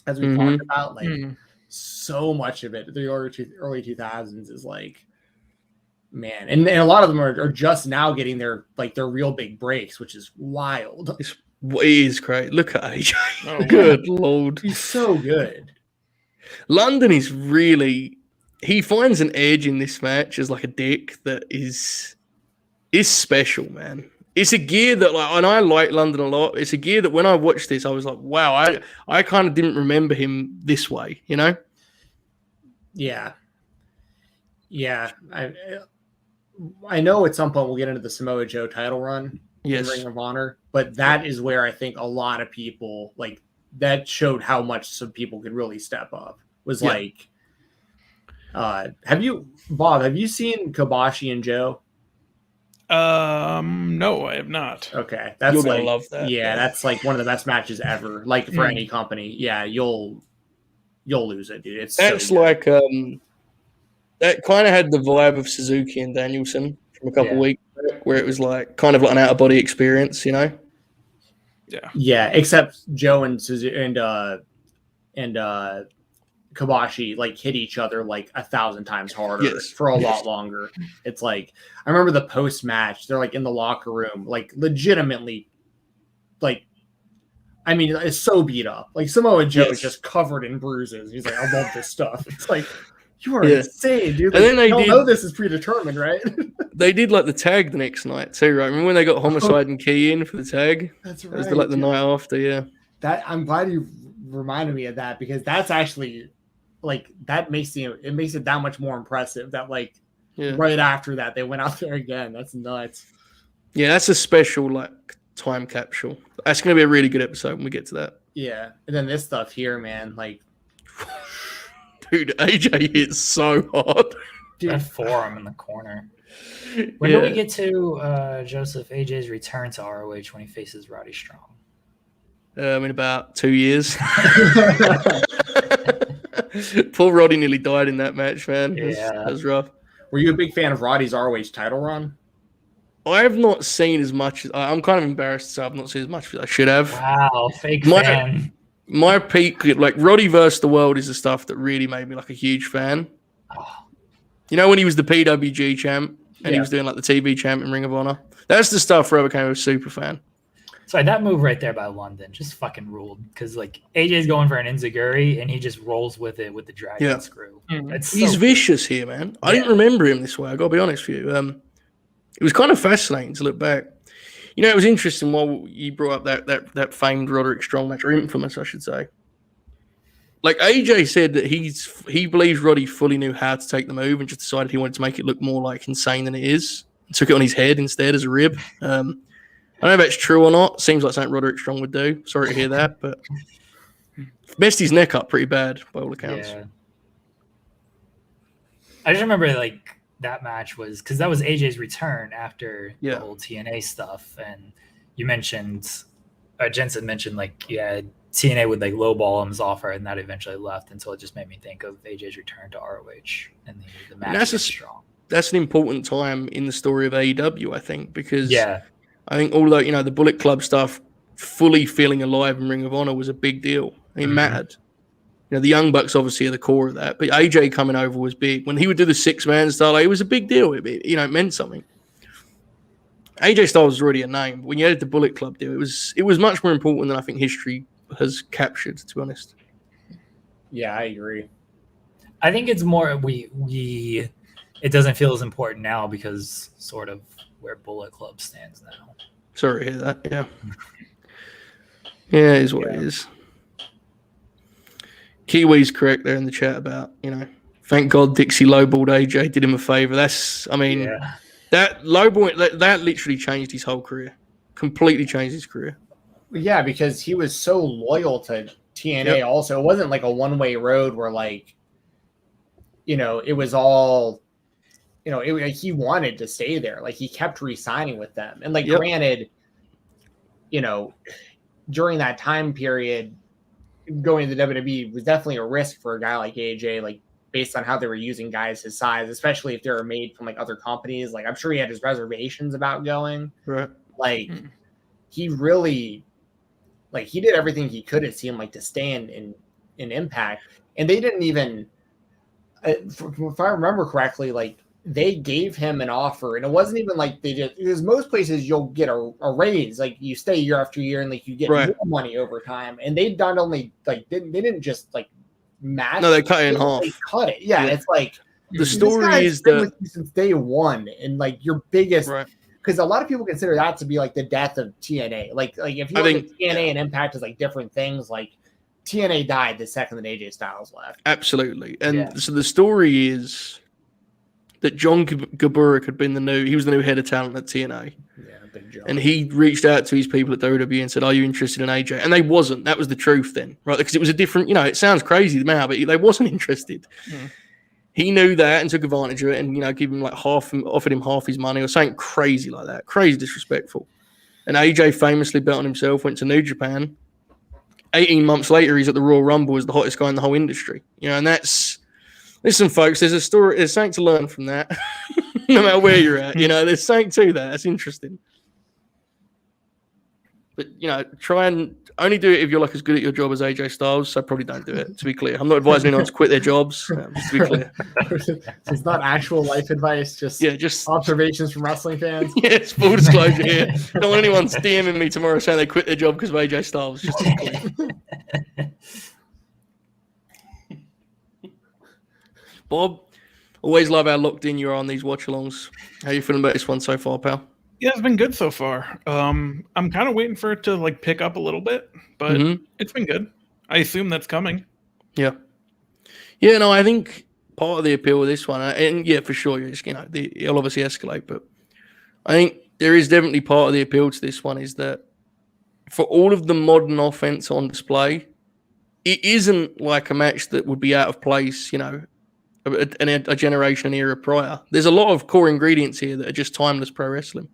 as we talked about. Like so much of it, the early 2000s is like, man, and a lot of them are just now getting their real big breaks, which is wild. It is great. Look at AJ. Oh, good Lord. He's so good. London is really... He finds an edge in this match as like a dick that is special, man. It's a gear that, like, and I like London a lot. It's a gear that when I watched this, I was like, wow, I kind of didn't remember him this way, you know? Yeah. Yeah. I know at some point we'll get into the Samoa Joe title run in Ring of Honor, but that is where I think a lot of people, like, that showed how much some people could really step up. Was like, have you seen Kobashi and Joe? No, I have not. Okay, that's you're gonna love that. Yeah, that's like one of the best matches ever. Like for any company, yeah, you'll lose it, dude. That's so like that kind of had the vibe of Suzuki and Danielson from a couple weeks back, where it was like kind of like an out of body experience, you know? Yeah, except Joe and Suzuki and Kobashi like hit each other like 1,000 times harder for a lot longer. It's like I remember the post match, they're like in the locker room, like legitimately, like I mean, it's so beat up. Like Samoa Joe is just covered in bruises. He's like, I love this stuff. It's like you are insane, dude. Like, and then they know this is predetermined, right? They did like the tag the next night too, right? Remember when they got Homicide and Key in for the tag? That's right. It was the night after, yeah. That I'm glad you reminded me of that because that's actually like that makes it that much more impressive that like right after that they went out there again. That's nuts. Yeah, that's a special like time capsule. That's going to be a really good episode when we get to that. Yeah, and then this stuff here, man, like, dude, AJ hits so hard. Dude, that forearm in the corner. When do we get to Joseph AJ's return to ROH when he faces Roddy Strong? In about 2 years. Poor Roddy nearly died in that match, man. That was rough. Were you a big fan of Roddy's ROH title run? I have not seen as much. I'm kind of embarrassed to say I've not seen as much as I should have. Wow, fake fan. My peak, like Roddy versus the World, is the stuff that really made me like a huge fan. Oh. You know when he was the PWG champ and he was doing like the TV champ in Ring of Honor? That's the stuff where I became a super fan. Sorry, that move right there by London just fucking ruled because like AJ's going for an enziguri and he just rolls with it with the dragon screw. He's vicious here, man. I didn't remember him this way. I gotta be honest with you. It was kind of fascinating to look back. You know, it was interesting while you brought up that famed Roderick Strong match, or infamous, I should say. Like AJ said that he believes Roddy fully knew how to take the move and just decided he wanted to make it look more like insane than it is. Took it on his head instead as a rib. I don't know if that's true or not. Seems like something Roderick Strong would do. Sorry to hear that, but messed his neck up pretty bad by all accounts. Yeah. I just remember like that match was because that was AJ's return after the whole TNA stuff, and you mentioned Jensen mentioned like TNA would like lowball him's offer, and that eventually left until it just made me think of AJ's return to ROH and the match. That's Strong. That's an important time in the story of AEW, I think, because I think although the Bullet Club stuff fully feeling alive in Ring of Honor was a big deal. It mattered. The Young Bucks obviously are the core of that, but AJ coming over was big. When he would do the 6-man style, it was a big deal. It meant something. AJ Styles was already a name. When you added the Bullet Club deal, it was much more important than I think history has captured, to be honest. Yeah, I agree. I think it's more it doesn't feel as important now because sort of where Bullet Club stands now. Sorry to hear that. Yeah. Yeah, it is what it is. Kiwi's correct there in the chat about, thank God Dixie lowballed AJ, did him a favor. That lowball, that literally changed his whole career. Completely changed his career. Yeah, because he was so loyal to TNA also. It wasn't like a one-way road where like, it was all, he wanted to stay there. Like he kept re-signing with them. And like, granted, during that time period, going to the WWE was definitely a risk for a guy like AJ, like based on how they were using guys his size, especially if they were made from like other companies. Like I'm sure he had his reservations about going. Right. Like he really, like he did everything he could, it seemed like, to stand in Impact, and they didn't even, if I remember correctly, like they gave him an offer, and it wasn't even like they did, because most places you'll get a raise, like you stay year after year, and like you get more money over time. And they not only like they didn't just like match. No, they cut it in half. They cut it. Yeah, it's like the story is that with you since day one, and like your biggest. Because a lot of people consider that to be like the death of TNA. Like if you look at TNA and Impact as like different things, like TNA died the second that AJ Styles left. Absolutely. And so the story is that John Gaburik had been he was the new head of talent at TNA. Yeah, big John. And he reached out to his people at WWE and said, "Are you interested in AJ?" And they wasn't. That was the truth then, right? Because it was a different, it sounds crazy now, but they wasn't interested. He knew that and took advantage of it, and gave him like offered him half his money or something crazy like that. Crazy disrespectful. And AJ famously bet on himself, went to New Japan. 18 months later, he's at the Royal Rumble as the hottest guy in the whole industry. And that's, listen, folks, there's something to learn from that. No matter where you're at, there's something to that. That's interesting. But, try and only do it if you're like as good at your job as AJ Styles. So probably don't do it, to be clear. I'm not advising anyone to quit their jobs, just to be clear. So it's not actual life advice, just observations from wrestling fans. Yes, full disclosure here. Don't want anyone DMing me tomorrow saying they quit their job because of AJ Styles. Just to be clear. Bob, always love how locked in you are on these watch-alongs. How you feeling about this one so far, pal? Yeah, it's been good so far. I'm kind of waiting for it to like pick up a little bit, but it's been good. I assume that's coming. Yeah. Yeah, no, I think part of the appeal of this one, and yeah, for sure, it'll obviously escalate, but I think there is definitely part of the appeal to this one is that for all of the modern offense on display, it isn't like a match that would be out of place, a generation era prior. There's a lot of core ingredients here that are just timeless pro wrestling.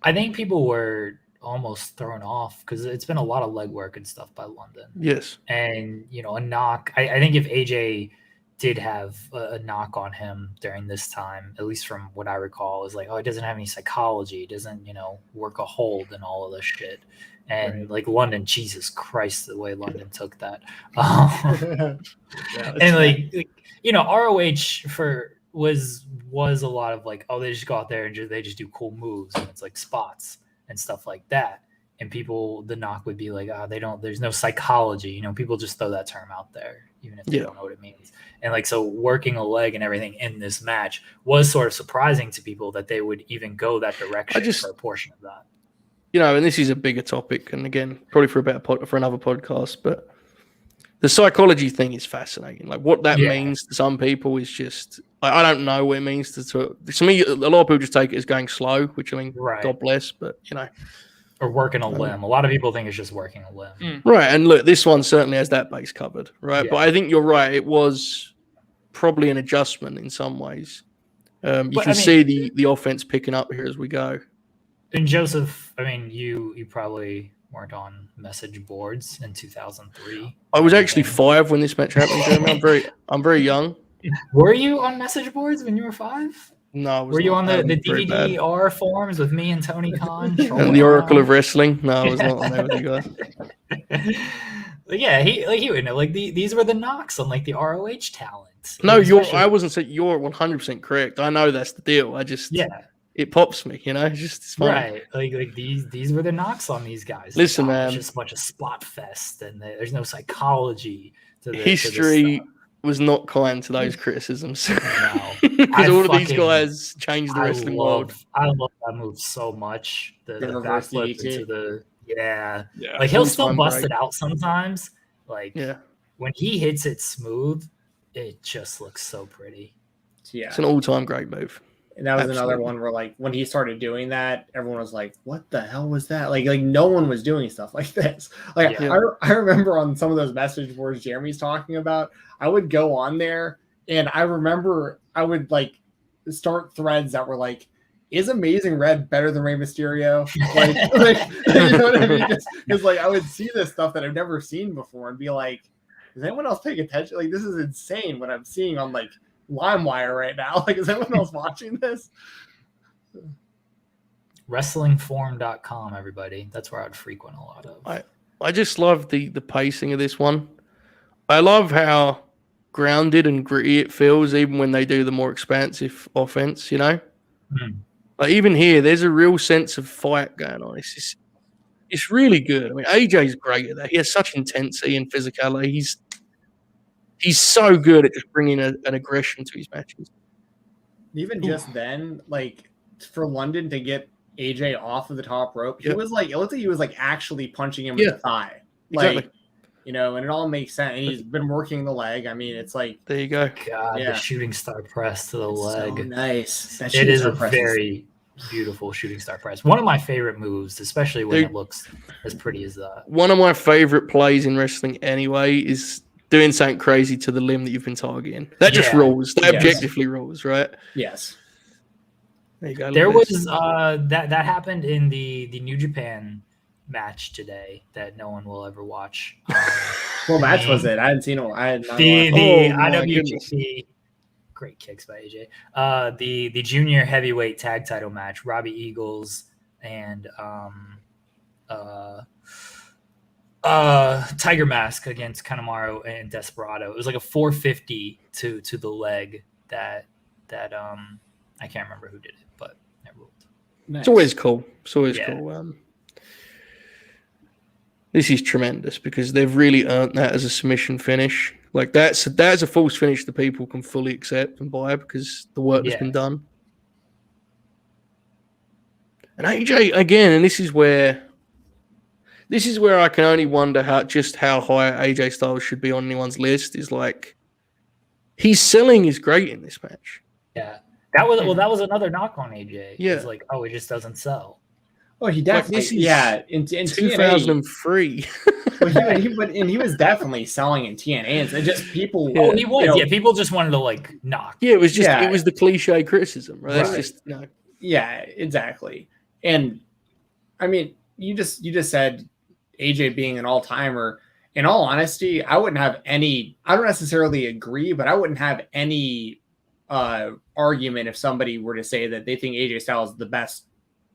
I think people were almost thrown off because it's been a lot of legwork and stuff by London. Yes. And, a knock. I think if AJ did have a knock on him during this time, at least from what I recall, is like, oh, he doesn't have any psychology. He doesn't, work a hold and all of this shit. And like London, Jesus Christ, the way London took that. And like, ROH was a lot of like, oh, they just go out there and they just do cool moves and it's like spots and stuff like that. And the knock would be like, there's no psychology. People just throw that term out there, even if they don't know what it means. And like, so working a leg and everything in this match was sort of surprising to people that they would even go that direction for a portion of that. And this is a bigger topic, and again, probably for another podcast, but the psychology thing is fascinating. Like what that means to some people is just, I don't know what it means to me. A lot of people just take it as going slow, which I mean, God bless, but or working a limb. A lot of people think it's just working a limb. Right. And look, this one certainly has that base covered, right? Yeah. But I think you're right. It was probably an adjustment in some ways. You can see the offense picking up here as we go. And Joseph, I mean, you probably weren't on message boards in 2003. I was actually 5 when this match happened, Jeremy. I'm very young. Were you on message boards when you were 5? No, I was Were you on the DVDR forums with me and Tony Khan? And the Oracle of Wrestling? No, I was not on there with you guys. Yeah, he would know. Like these were the knocks on like the ROH talent. No, I wasn't saying you're 100% correct. I know that's the deal. I just it pops me, it's fun. Right. Like these were the knocks on these guys. Listen, like, man, it's just a bunch of spot fest, and there's no psychology to the history. Was not kind to those criticisms. Because all of these guys changed the wrestling world. I love that move so much. The backflip into the like he'll still bust it out sometimes. Like when he hits it smooth, it just looks so pretty. Yeah, it's an all-time great move. And that was another one where, like, when he started doing that, everyone was like, "What the hell was that?" Like no one was doing stuff like this. Like I remember on some of those message boards Jeremy's talking about, I would go on there and I remember I would like start threads that were like, is Amazing Red better than Rey Mysterio? Like you know what I mean? Because like I would see this stuff that I've never seen before and be like, is anyone else paying attention? Like this is insane what I'm seeing on like LimeWire right now. Like is anyone else watching this? Wrestlingform.com, everybody. That's where I'd frequent a lot of. I just love the pacing of this one. I love how grounded and gritty it feels, even when they do the more expansive offense, you know? Like even here, there's a real sense of fight going on. It's really good. I mean, AJ's great at that. He has such intensity and physicality. He's so good at just bringing an aggression to his matches. Even just then, like for London to get AJ off of the top rope, he was like, it looked like he was like actually punching him in the thigh. Like, exactly. You know, and it all makes sense. And he's been working the leg. I mean, it's like, there you go. God, the shooting star press to the leg. So nice. It is a very beautiful shooting star press. One of my favorite moves, especially when it looks as pretty as that. One of my favorite plays in wrestling anyway is doing something crazy to the limb that you've been targeting. That just rules. That objectively rules, right? Yes. There you go. There was that happened in the New Japan match today that no one will ever watch. What match was it? I hadn't seen it. The IWGP. Great kicks by AJ. The junior heavyweight tag title match. Robbie Eagles and Tiger Mask against Kanemaru and Desperado. It was like a 450 to the leg that I can't remember who did it, but it ruled. Nice. It's always cool. It's always cool. This is tremendous because they've really earned that as a submission finish. Like that's a false finish that people can fully accept and buy because the work has been done. And AJ again, and this is where I can only wonder how high AJ Styles should be on anyone's list. Is like his selling is great in this match. Yeah. That was another knock on AJ. Yeah. It's like, he just doesn't sell. Oh, he definitely in 2003. He was definitely selling in TNA. And just people. Oh, he was. People just wanted to like knock. Yeah, it was just it was the cliche criticism, right? That's just Yeah, exactly. And I mean, you just said AJ being an all-timer. In all honesty, I don't necessarily agree, but I wouldn't have any argument if somebody were to say that they think AJ Styles is the best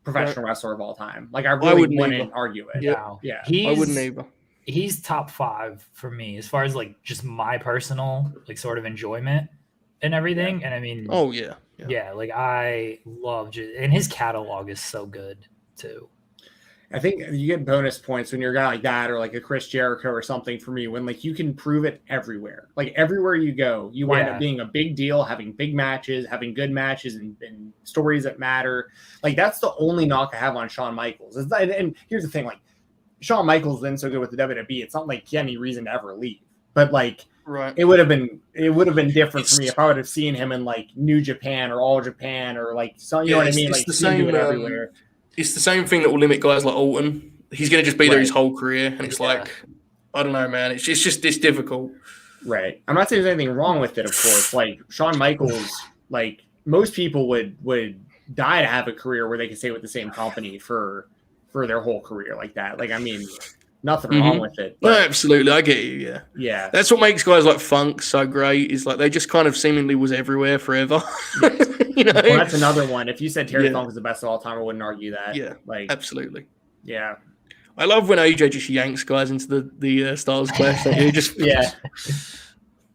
professional wrestler of all time. Like I really wouldn't argue it. Yeah. I wouldn't either. He's top 5 for me as far as like just my personal like sort of enjoyment and everything. Yeah. And I mean, like I love and his catalog is so good too. I think you get bonus points when you're a guy like that or like a Chris Jericho or something for me when like you can prove it everywhere. Like everywhere you go, you wind up being a big deal, having big matches, having good matches and stories that matter. Like that's the only knock I have on Shawn Michaels. And here's the thing, like Shawn Michaels then so good with the WWE, it's not like he had any reason to ever leave. But like it would have been different for me if I would have seen him in like New Japan or All Japan or like you know what I mean? Like the same everywhere. It's the same thing that will limit guys like Orton. He's going to just be there his whole career, and it's like, I don't know, man. It's just this difficult. Right. I'm not saying there's anything wrong with it, of course. Like Shawn Michaels, like most people would die to have a career where they can stay with the same company for their whole career like that. Like, I mean, nothing wrong with it. But, no, absolutely, I get you. Yeah, yeah. That's what makes guys like Funk so great. Is like they just kind of seemingly was everywhere forever. You know, well, that's another one. If you said Terry Funk is the best of all time, I wouldn't argue that. Yeah, like absolutely. Yeah, I love when AJ just yanks guys into the Styles Clash. He just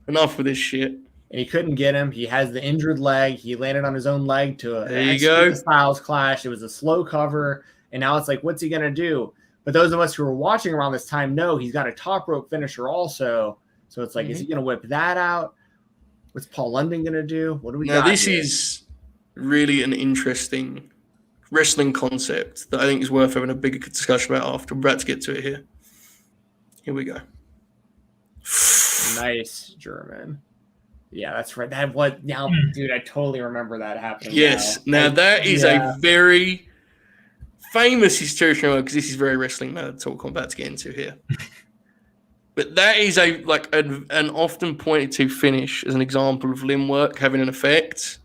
enough with this shit. And he couldn't get him. He has the injured leg. He landed on his own leg to the Styles Clash. It was a slow cover, and now it's like, what's he gonna do? But those of us who were watching around this time know he's got a top rope finisher also. So it's like, is he gonna whip that out? What's Paul London gonna do? What do we got? This is really an interesting wrestling concept that I think is worth having a bigger discussion about after. We're about to get to it here. Here we go. Nice German. Yeah, that's right. Dude, I totally remember that happening. Yes. Now that is a very famous historical because this is very wrestling mad talk I'm about to get into here. But that is an often pointed to finish as an example of limb work having an effect.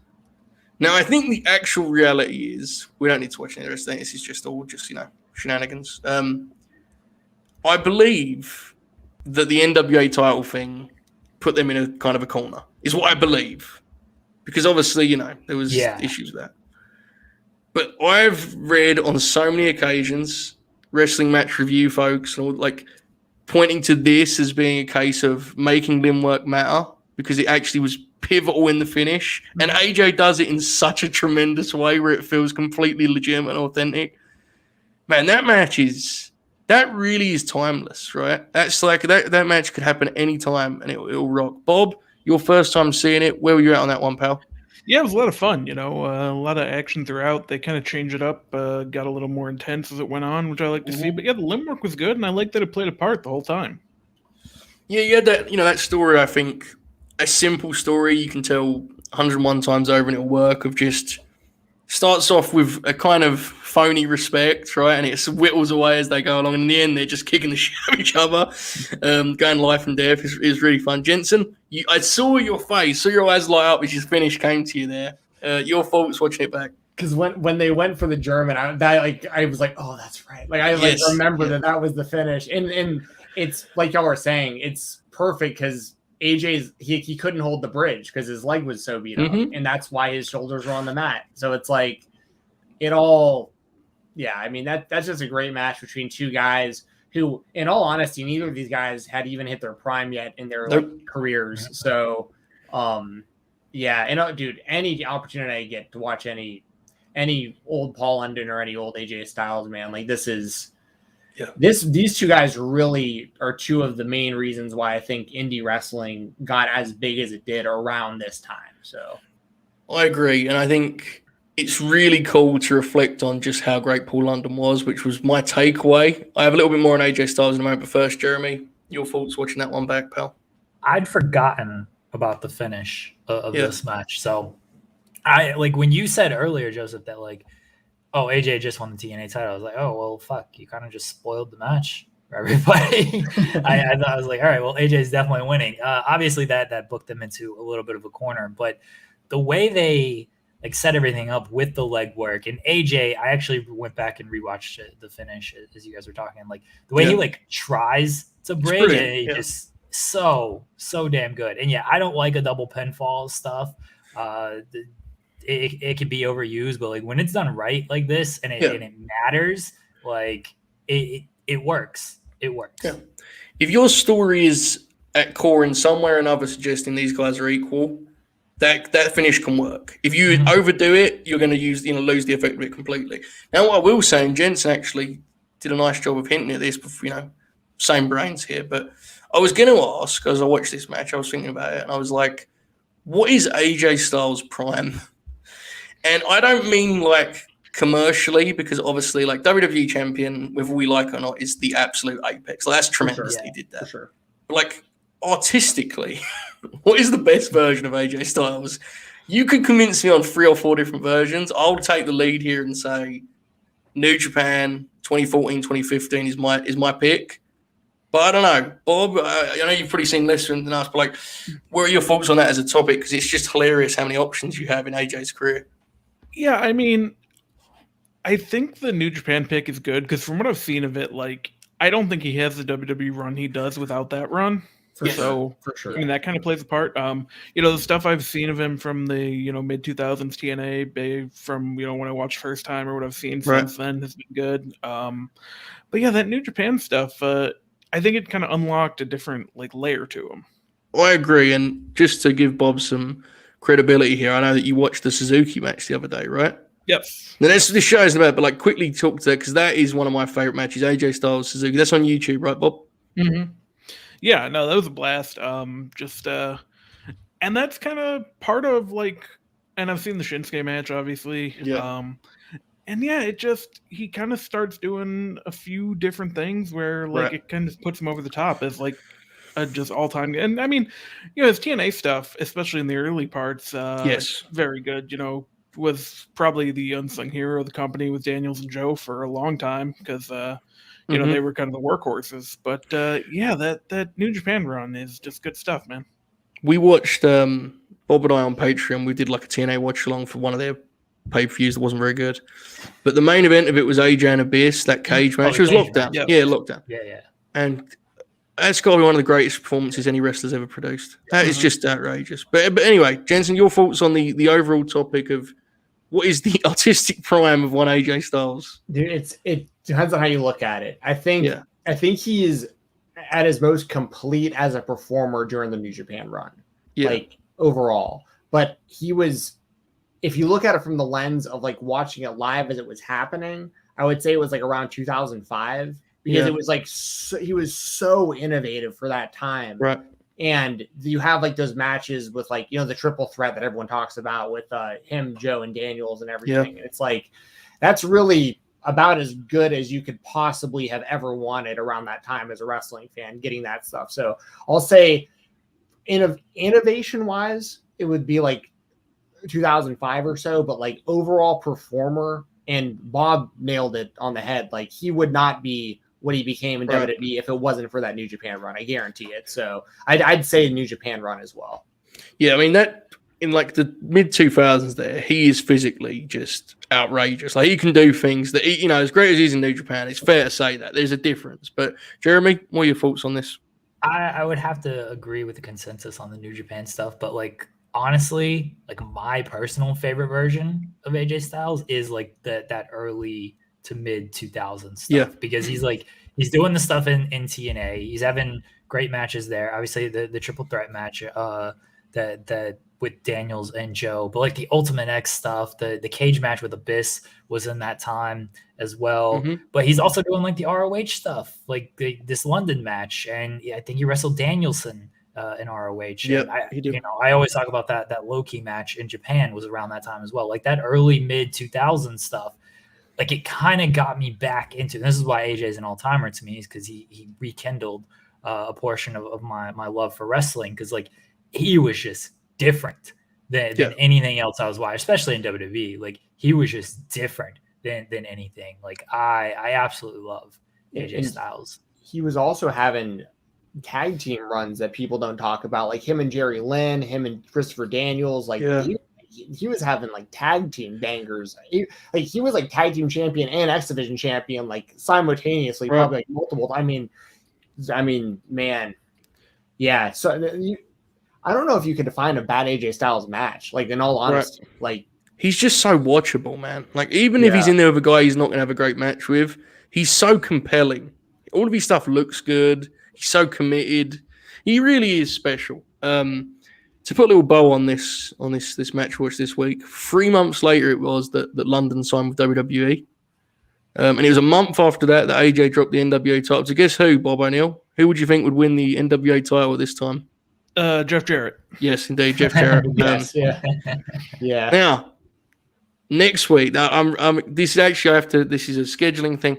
Now, I think the actual reality is we don't need to watch any of the rest of this. It's just all shenanigans. I believe that the NWA title thing put them in a kind of a corner, is what I believe. Because obviously, there was issues with that. But I've read on so many occasions, wrestling match review folks, and all, pointing to this as being a case of making limb work matter because it actually was pivotal in the finish. And AJ does it in such a tremendous way where it feels completely legitimate and authentic. Man, that match really is timeless, right? That's that match could happen any time and it'll rock. Bob, your first time seeing it, where were you at on that one, pal? Yeah, it was a lot of fun, a lot of action throughout. They kind of changed it up, got a little more intense as it went on, which I like to see. But yeah, the limb work was good, and I like that it played a part the whole time. Yeah, you had that, that story, I think, a simple story you can tell 101 times over and it'll work, of just starts off with a kind of phony respect, right? And it whittles away as they go along. And in the end, they're just kicking the shit out of each other, going life and death. Is really fun. Jensen, I saw your face, saw your eyes light up as your finish came to you there. Your thoughts watching it back? Because when they went for the German, I was like, oh, that's right. Remember that was the finish. And it's like y'all were saying, it's perfect because AJ's he couldn't hold the bridge because his leg was so beat up, and that's why his shoulders were on the mat. So it's like it all, I mean that's just a great match between two guys who, in all honesty, neither of these guys had even hit their prime yet in their careers. So, dude, any opportunity I get to watch any old Paul London or any old AJ Styles, man, this is. Yeah. These two guys really are two of the main reasons why I think indie wrestling got as big as it did around this time. So I agree. And I think it's really cool to reflect on just how great Paul London was, which was my takeaway. I have a little bit more on AJ Styles in a moment, but first, Jeremy, your thoughts watching that one back, pal? I'd forgotten about the finish of this match. So I when you said earlier, Joseph, that oh, AJ just won the TNA title. I was like, oh, well, fuck. You kind of just spoiled the match for everybody. I thought, I was like, all right, well, AJ's definitely winning. Obviously, that booked them into a little bit of a corner. But the way they set everything up with the leg work, and AJ, I actually went back and rewatched the finish as you guys were talking. The way he tries to bridge, and he just so damn good. And I don't like a double pinfall stuff. It can be overused, but when it's done right like this and it matters, it works. It works. Yeah. If your story is at core in some way or another suggesting these guys are equal, that finish can work. If you overdo it, you're going to lose the effect of it completely. Now, what I will say, and Jensen actually did a nice job of hinting at this, same brains here, but I was going to ask, as I watched this match, I was thinking about it, and I was like, what is AJ Styles' prime? And I don't mean commercially, because obviously WWE champion, whether we like it or not, is the absolute apex. That's tremendous that he did that. For sure. But artistically, what is the best version of AJ Styles? You could convince me on 3 or 4 different versions. I'll take the lead here and say New Japan 2014, 2015 is my pick. But I don't know, Bob, I know you've probably seen less than us, but what are your thoughts on that as a topic? Because it's just hilarious how many options you have in AJ's career. Yeah, I mean, I think the New Japan pick is good because from what I've seen of it, I don't think he has the WWE run he does without that run. For sure. I mean, that kind of plays a part. The stuff I've seen of him from the mid 2000s TNA, from when I watched first time or what I've seen since then has been good. But yeah, that New Japan stuff, I think it kind of unlocked a different layer to him. Well, I agree, and just to give Bob some credibility here, I know that you watched the Suzuki match the other day, right? Yep. Now, this show isn't about, but quickly talk to that because that is one of my favorite matches. AJ Styles Suzuki. That's on YouTube, right, Bob? Mm-hmm. Yeah, no, that was a blast. And that's kind of part of and I've seen the Shinsuke match, obviously. Yeah. He kind of starts doing a few different things where it kind of puts him over the top as just all time. And I mean, his TNA stuff, especially in the early parts, very good. Was probably the unsung hero of the company with Daniels and Joe for a long time because they were kind of the workhorses. But that New Japan run is just good stuff, man. We watched Bob Bob and I on Patreon, we did like a TNA watch along for one of their pay-per-views that wasn't very good. But the main event of it was AJ and Abyss, that cage match. It was lockdown. Match. Yeah, lockdown. Yeah. And that's got to be one of the greatest performances any wrestler's ever produced. That is just outrageous. But anyway, Jensen, your thoughts on the overall topic of what is the artistic prime of one AJ Styles? Dude, it depends on how you look at it. I think he is at his most complete as a performer during the New Japan run. Yeah. Like overall. But he was, if you look at it from the lens of like watching it live as it was happening, I would say it was like around 2005 because it was like he was so innovative for that time. Right. And you have like those matches with like, you know, the triple threat that everyone talks about with him, Joe, and Daniels and everything. And it's like, that's really about as good as you could possibly have ever wanted around that time as a wrestling fan, getting that stuff. So I'll say innovation wise, it would be like 2005 or so, but like overall performer, and Bob nailed it on the head. Like he would not be what he became in WWE if it wasn't for that New Japan run. I guarantee it. So I'd say New Japan run as well. Yeah, I mean that in like the mid 2000s, there he is physically just outrageous. Like he can do things that you know, as great as he's in New Japan, it's fair to say that there's a difference. But Jeremy, what are your thoughts on this? I would have to agree with the consensus on the New Japan stuff, but like honestly, like my personal favorite version of AJ Styles is like that early to mid 2000s stuff because he's doing the stuff in TNA. He's having great matches there. Obviously the triple threat match that with Daniels and Joe, but like the Ultimate X stuff, the cage match with Abyss was in that time as well. But he's also doing like the ROH stuff, like this London match, and I think he wrestled Danielson in ROH. Yeah, I always talk about that Low-Key match in Japan was around that time as well. Like that early mid 2000 stuff, like it kind of got me back into. This is why AJ is an all timer to me, is because he rekindled a portion of my love for wrestling, because like he was just different than anything else I was watching, especially in WWE. Like he was just different than anything. Like I absolutely love AJ Styles. He was also having tag team runs that people don't talk about, like him and Jerry Lynn, him and Christopher Daniels. Like he was having like tag team bangers. He was like tag team champion and X Division champion like simultaneously, probably like multiple. I mean, man, yeah. So I don't know if you could define a bad AJ Styles match. Like in all honesty, like he's just so watchable, man. Like even if he's in there with a guy he's not going to have a great match with, he's so compelling. All of his stuff looks good. He's so committed. He really is special. To put a little bow on this match watch this week, 3 months later it was that London signed with WWE. And it was a month after that AJ dropped the NWA title. So guess who, Bob O'Neill? Who would you think would win the NWA title this time? Jeff Jarrett. Yes, indeed, Jeff Jarrett. Yes, yeah. Now, next week. Now, this is a scheduling thing.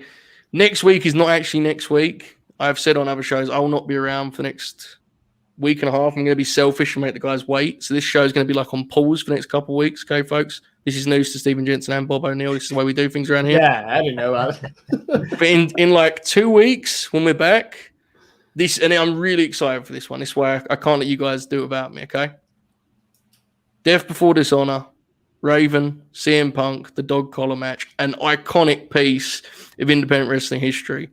Next week is not actually next week. I've said on other shows I will not be around for the next week and a half. I'm going to be selfish and make the guys wait. So this show is going to be like on pause for the next couple of weeks. Okay, folks? This is news to Stephen Jensen and Bob O'Neill. This is the way we do things around here. Yeah, I didn't know about it. But in like 2 weeks when we're back, and I'm really excited for this one. This is why I can't let you guys do it without me, okay? Death Before Dishonor, Raven, CM Punk, the dog collar match, an iconic piece of independent wrestling history.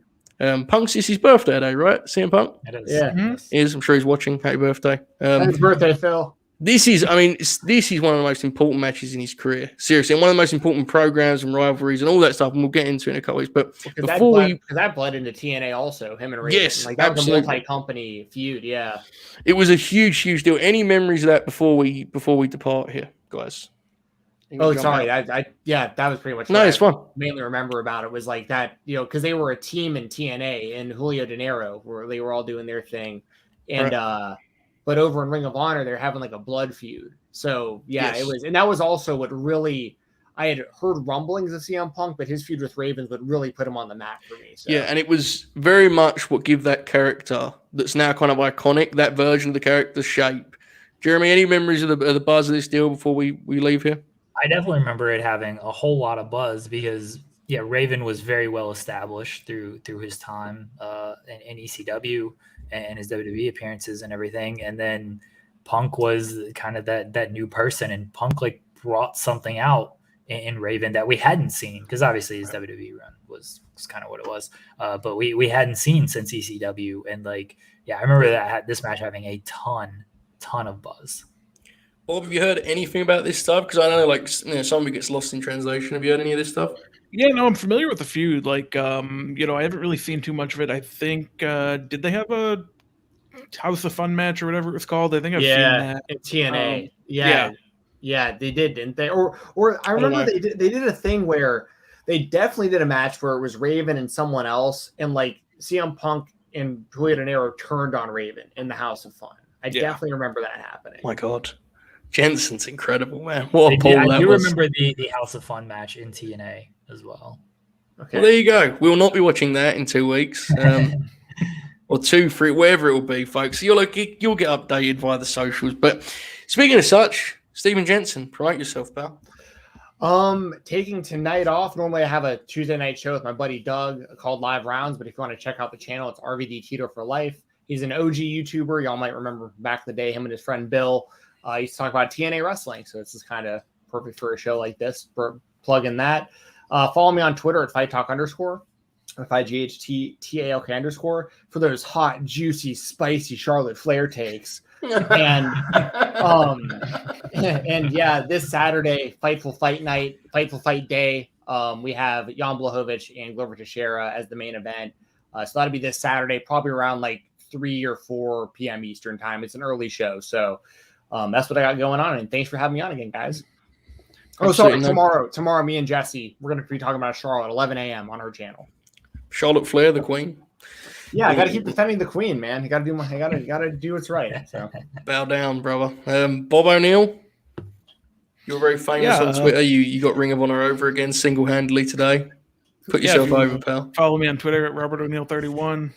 Punk's is his birthday today, right? CM Punk? It is. Yeah. He is. I'm sure he's watching. Happy birthday. Happy birthday, Phil. This is one of the most important matches in his career. Seriously, and one of the most important programs and rivalries and all that stuff, and we'll get into it in a couple weeks. But because that bled into TNA also, him and Raven. Yes, like that absolutely. was a multi-company feud, yeah. It was a huge deal. Any memories of that before we depart here, guys? Oh, sorry. That was pretty much. No, it's fun. Mainly remember about it was like that, because they were a team in TNA and Julio De Niro, where they were all doing their thing, and but over in Ring of Honor they're having like a blood feud. So it was, and that was also what really, I had heard rumblings of CM Punk, but his feud with Ravens would really put him on the map for me. So. Yeah, and it was very much what gave that character that's now kind of iconic, that version of the character shape. Jeremy, any memories of the buzz of this deal before we leave here? I definitely remember it having a whole lot of buzz because, Raven was very well established through his time in ECW and his WWE appearances and everything. And then Punk was kind of that new person, and Punk like brought something out in Raven that we hadn't seen, because obviously his WWE run was kind of what it was, but we hadn't seen since ECW. And like, yeah, I remember this match having a ton of buzz. Bob, have you heard anything about this stuff? Because I know, like, some of it gets lost in translation. Have you heard any of this stuff? Yeah, no, I'm familiar with the feud. Like, I haven't really seen too much of it. I think, did they have a House of Fun match or whatever it was called? I think I've seen that. In TNA. Yeah, they did, didn't they? Or I remember they did a thing where they definitely did a match where it was Raven and someone else, and like CM Punk and Julio De Niro turned on Raven in the House of Fun. I definitely remember that happening. Oh my God. Jensen's incredible, man. What a pull I that do was. remember the House of Fun match in TNA as well. Okay. Well, there you go. We will not be watching that in 2 weeks. Or 2, 3, wherever it will be, folks. You'll get updated via the socials. But speaking of such, Steven Jensen, promote yourself, pal. Taking tonight off. Normally I have a Tuesday night show with my buddy Doug called Live Rounds, but if you want to check out the channel, it's RVD Tito for Life. He's an OG YouTuber. Y'all might remember back in the day, him and his friend Bill used to talk about TNA wrestling. So this is kind of perfect for a show like this. Plug in that. Follow me on Twitter at FightTalk_. FIGHTTALK_ for those hot, juicy, spicy Charlotte Flair takes. And yeah, this Saturday, Fightful Fight Night, Fightful Fight Day. We have Jan Blachowicz and Glover Teixeira as the main event. So that'll be this Saturday, probably around like 3 or 4 p.m. Eastern time. It's an early show, so that's what I got going on. And thanks for having me on again, guys. Oh, sorry. Tomorrow, me and Jesse, we're going to be talking about Charlotte at 11 a.m. on her channel. Charlotte Flair, the Queen. Yeah, I got to keep defending the Queen, man. I got to do what's right. So bow down, brother. Bob O'Neill, you're very famous on Twitter. You got Ring of Honor over again single-handedly today. Put yourself over, pal. Follow me on Twitter at Robert O'Neill 31.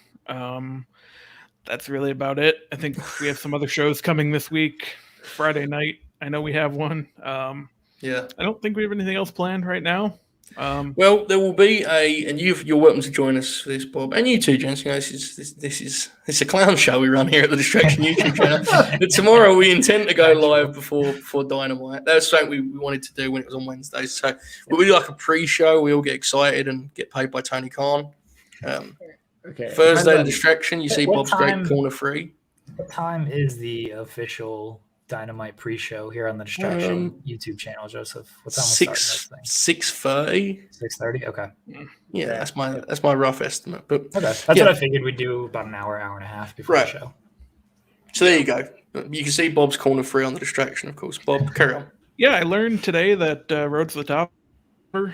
That's really about it. I think we have some other shows coming this week. Friday night, I know we have one. Yeah, I don't think we have anything else planned right now. Well, there will be and you're welcome to join us for this, Bob, and you too, Jensen. This is a clown show we run here at the Distraction YouTube channel. But tomorrow we intend to go live before Dynamite. That's something we wanted to do when it was on Wednesdays. So we'll do like a pre-show. We all get excited and get paid by Tony Khan. Thursday, the Distraction. You see Bob's great corner 3. What time is the official Dynamite pre-show here on the Distraction YouTube channel, Joseph? What time was 6:30? 6:30. Okay. Yeah, that's my rough estimate. But okay, that's what I figured we'd do, about an hour and a half before the show. So there you go. You can see Bob's corner 3 on the Distraction, of course. Bob, carry on. Yeah, I learned today that Road to the Top.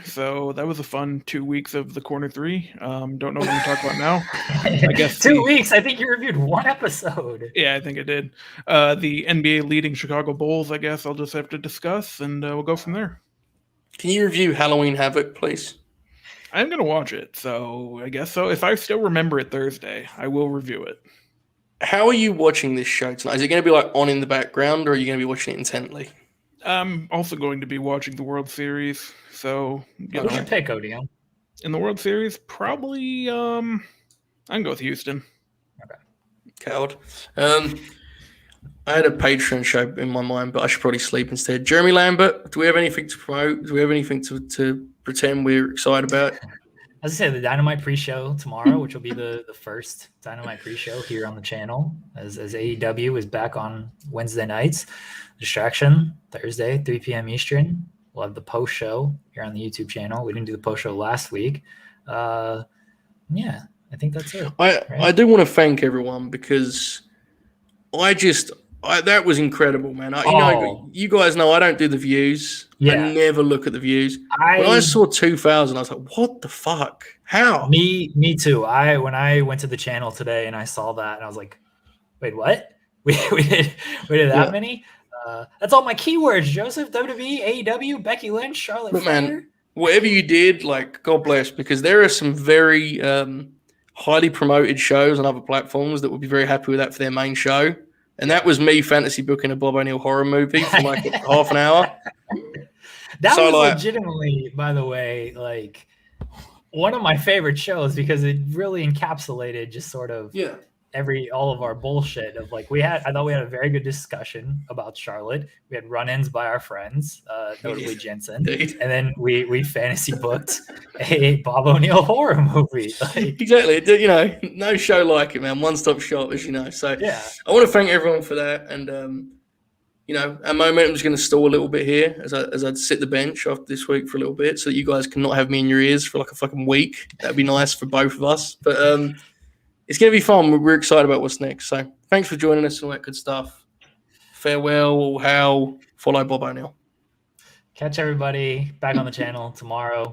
So that was a fun 2 weeks of the corner 3. Don't know what to talk about now. I guess 2 weeks. I think you reviewed 1 episode. Yeah, I think I did. The NBA leading Chicago Bulls, I guess I'll just have to discuss, and we'll go from there. Can you review Halloween Havoc, please? I'm going to watch it, so I guess so. If I still remember it Thursday, I will review it. How are you watching this show tonight? Is it going to be like on in the background, or are you going to be watching it intently? I'm also going to be watching the World Series. So, what's your pick, Odeon? In the World Series, probably I can go with Houston. Okay. Coward. I had a Patreon show in my mind, but I should probably sleep instead. Jeremy Lambert, do we have anything to promote? Do we have anything to pretend we're excited about? As I said, the Dynamite pre-show tomorrow, which will be the first Dynamite pre-show here on the channel, as AEW is back on Wednesday nights. Distraction, Thursday, 3 p.m. Eastern. We'll have the post show here on the YouTube channel. We didn't do the post show last week. Yeah, I think that's it. I do want to thank everyone because that was incredible, man. You guys know I don't do the views. Yeah. I never look at the views. When I saw 2,000, I was like, what the fuck? How? Me too. When I went to the channel today and I saw that, and I was like, wait, what? We did that many? That's all my keywords, Joseph. WWE, AEW, Becky Lynch, Charlotte Flair. Man, whatever you did, like, God bless, because there are some very highly promoted shows on other platforms that would be very happy with that for their main show. And that was me fantasy booking a Bob O'Neill horror movie for like half an hour. That was legitimately, by the way, like one of my favorite shows because it really encapsulated just sort of all of our bullshit of like I thought we had a very good discussion about Charlotte. We had run-ins by our friends, notably Jensen, and then we fantasy booked a Bob O'Neill horror movie. Like, exactly, no show like it, man. One-stop shop, as you know. So yeah, I want to thank everyone for that, and our momentum's going to stall a little bit here as I sit the bench after this week for a little bit, so that you guys can not have me in your ears for like a fucking week. That'd be nice for both of us, but. It's going to be fun. We're excited about what's next. So thanks for joining us and all that good stuff. Farewell, Hal. Follow Bob O'Neill. Catch everybody back on the channel tomorrow.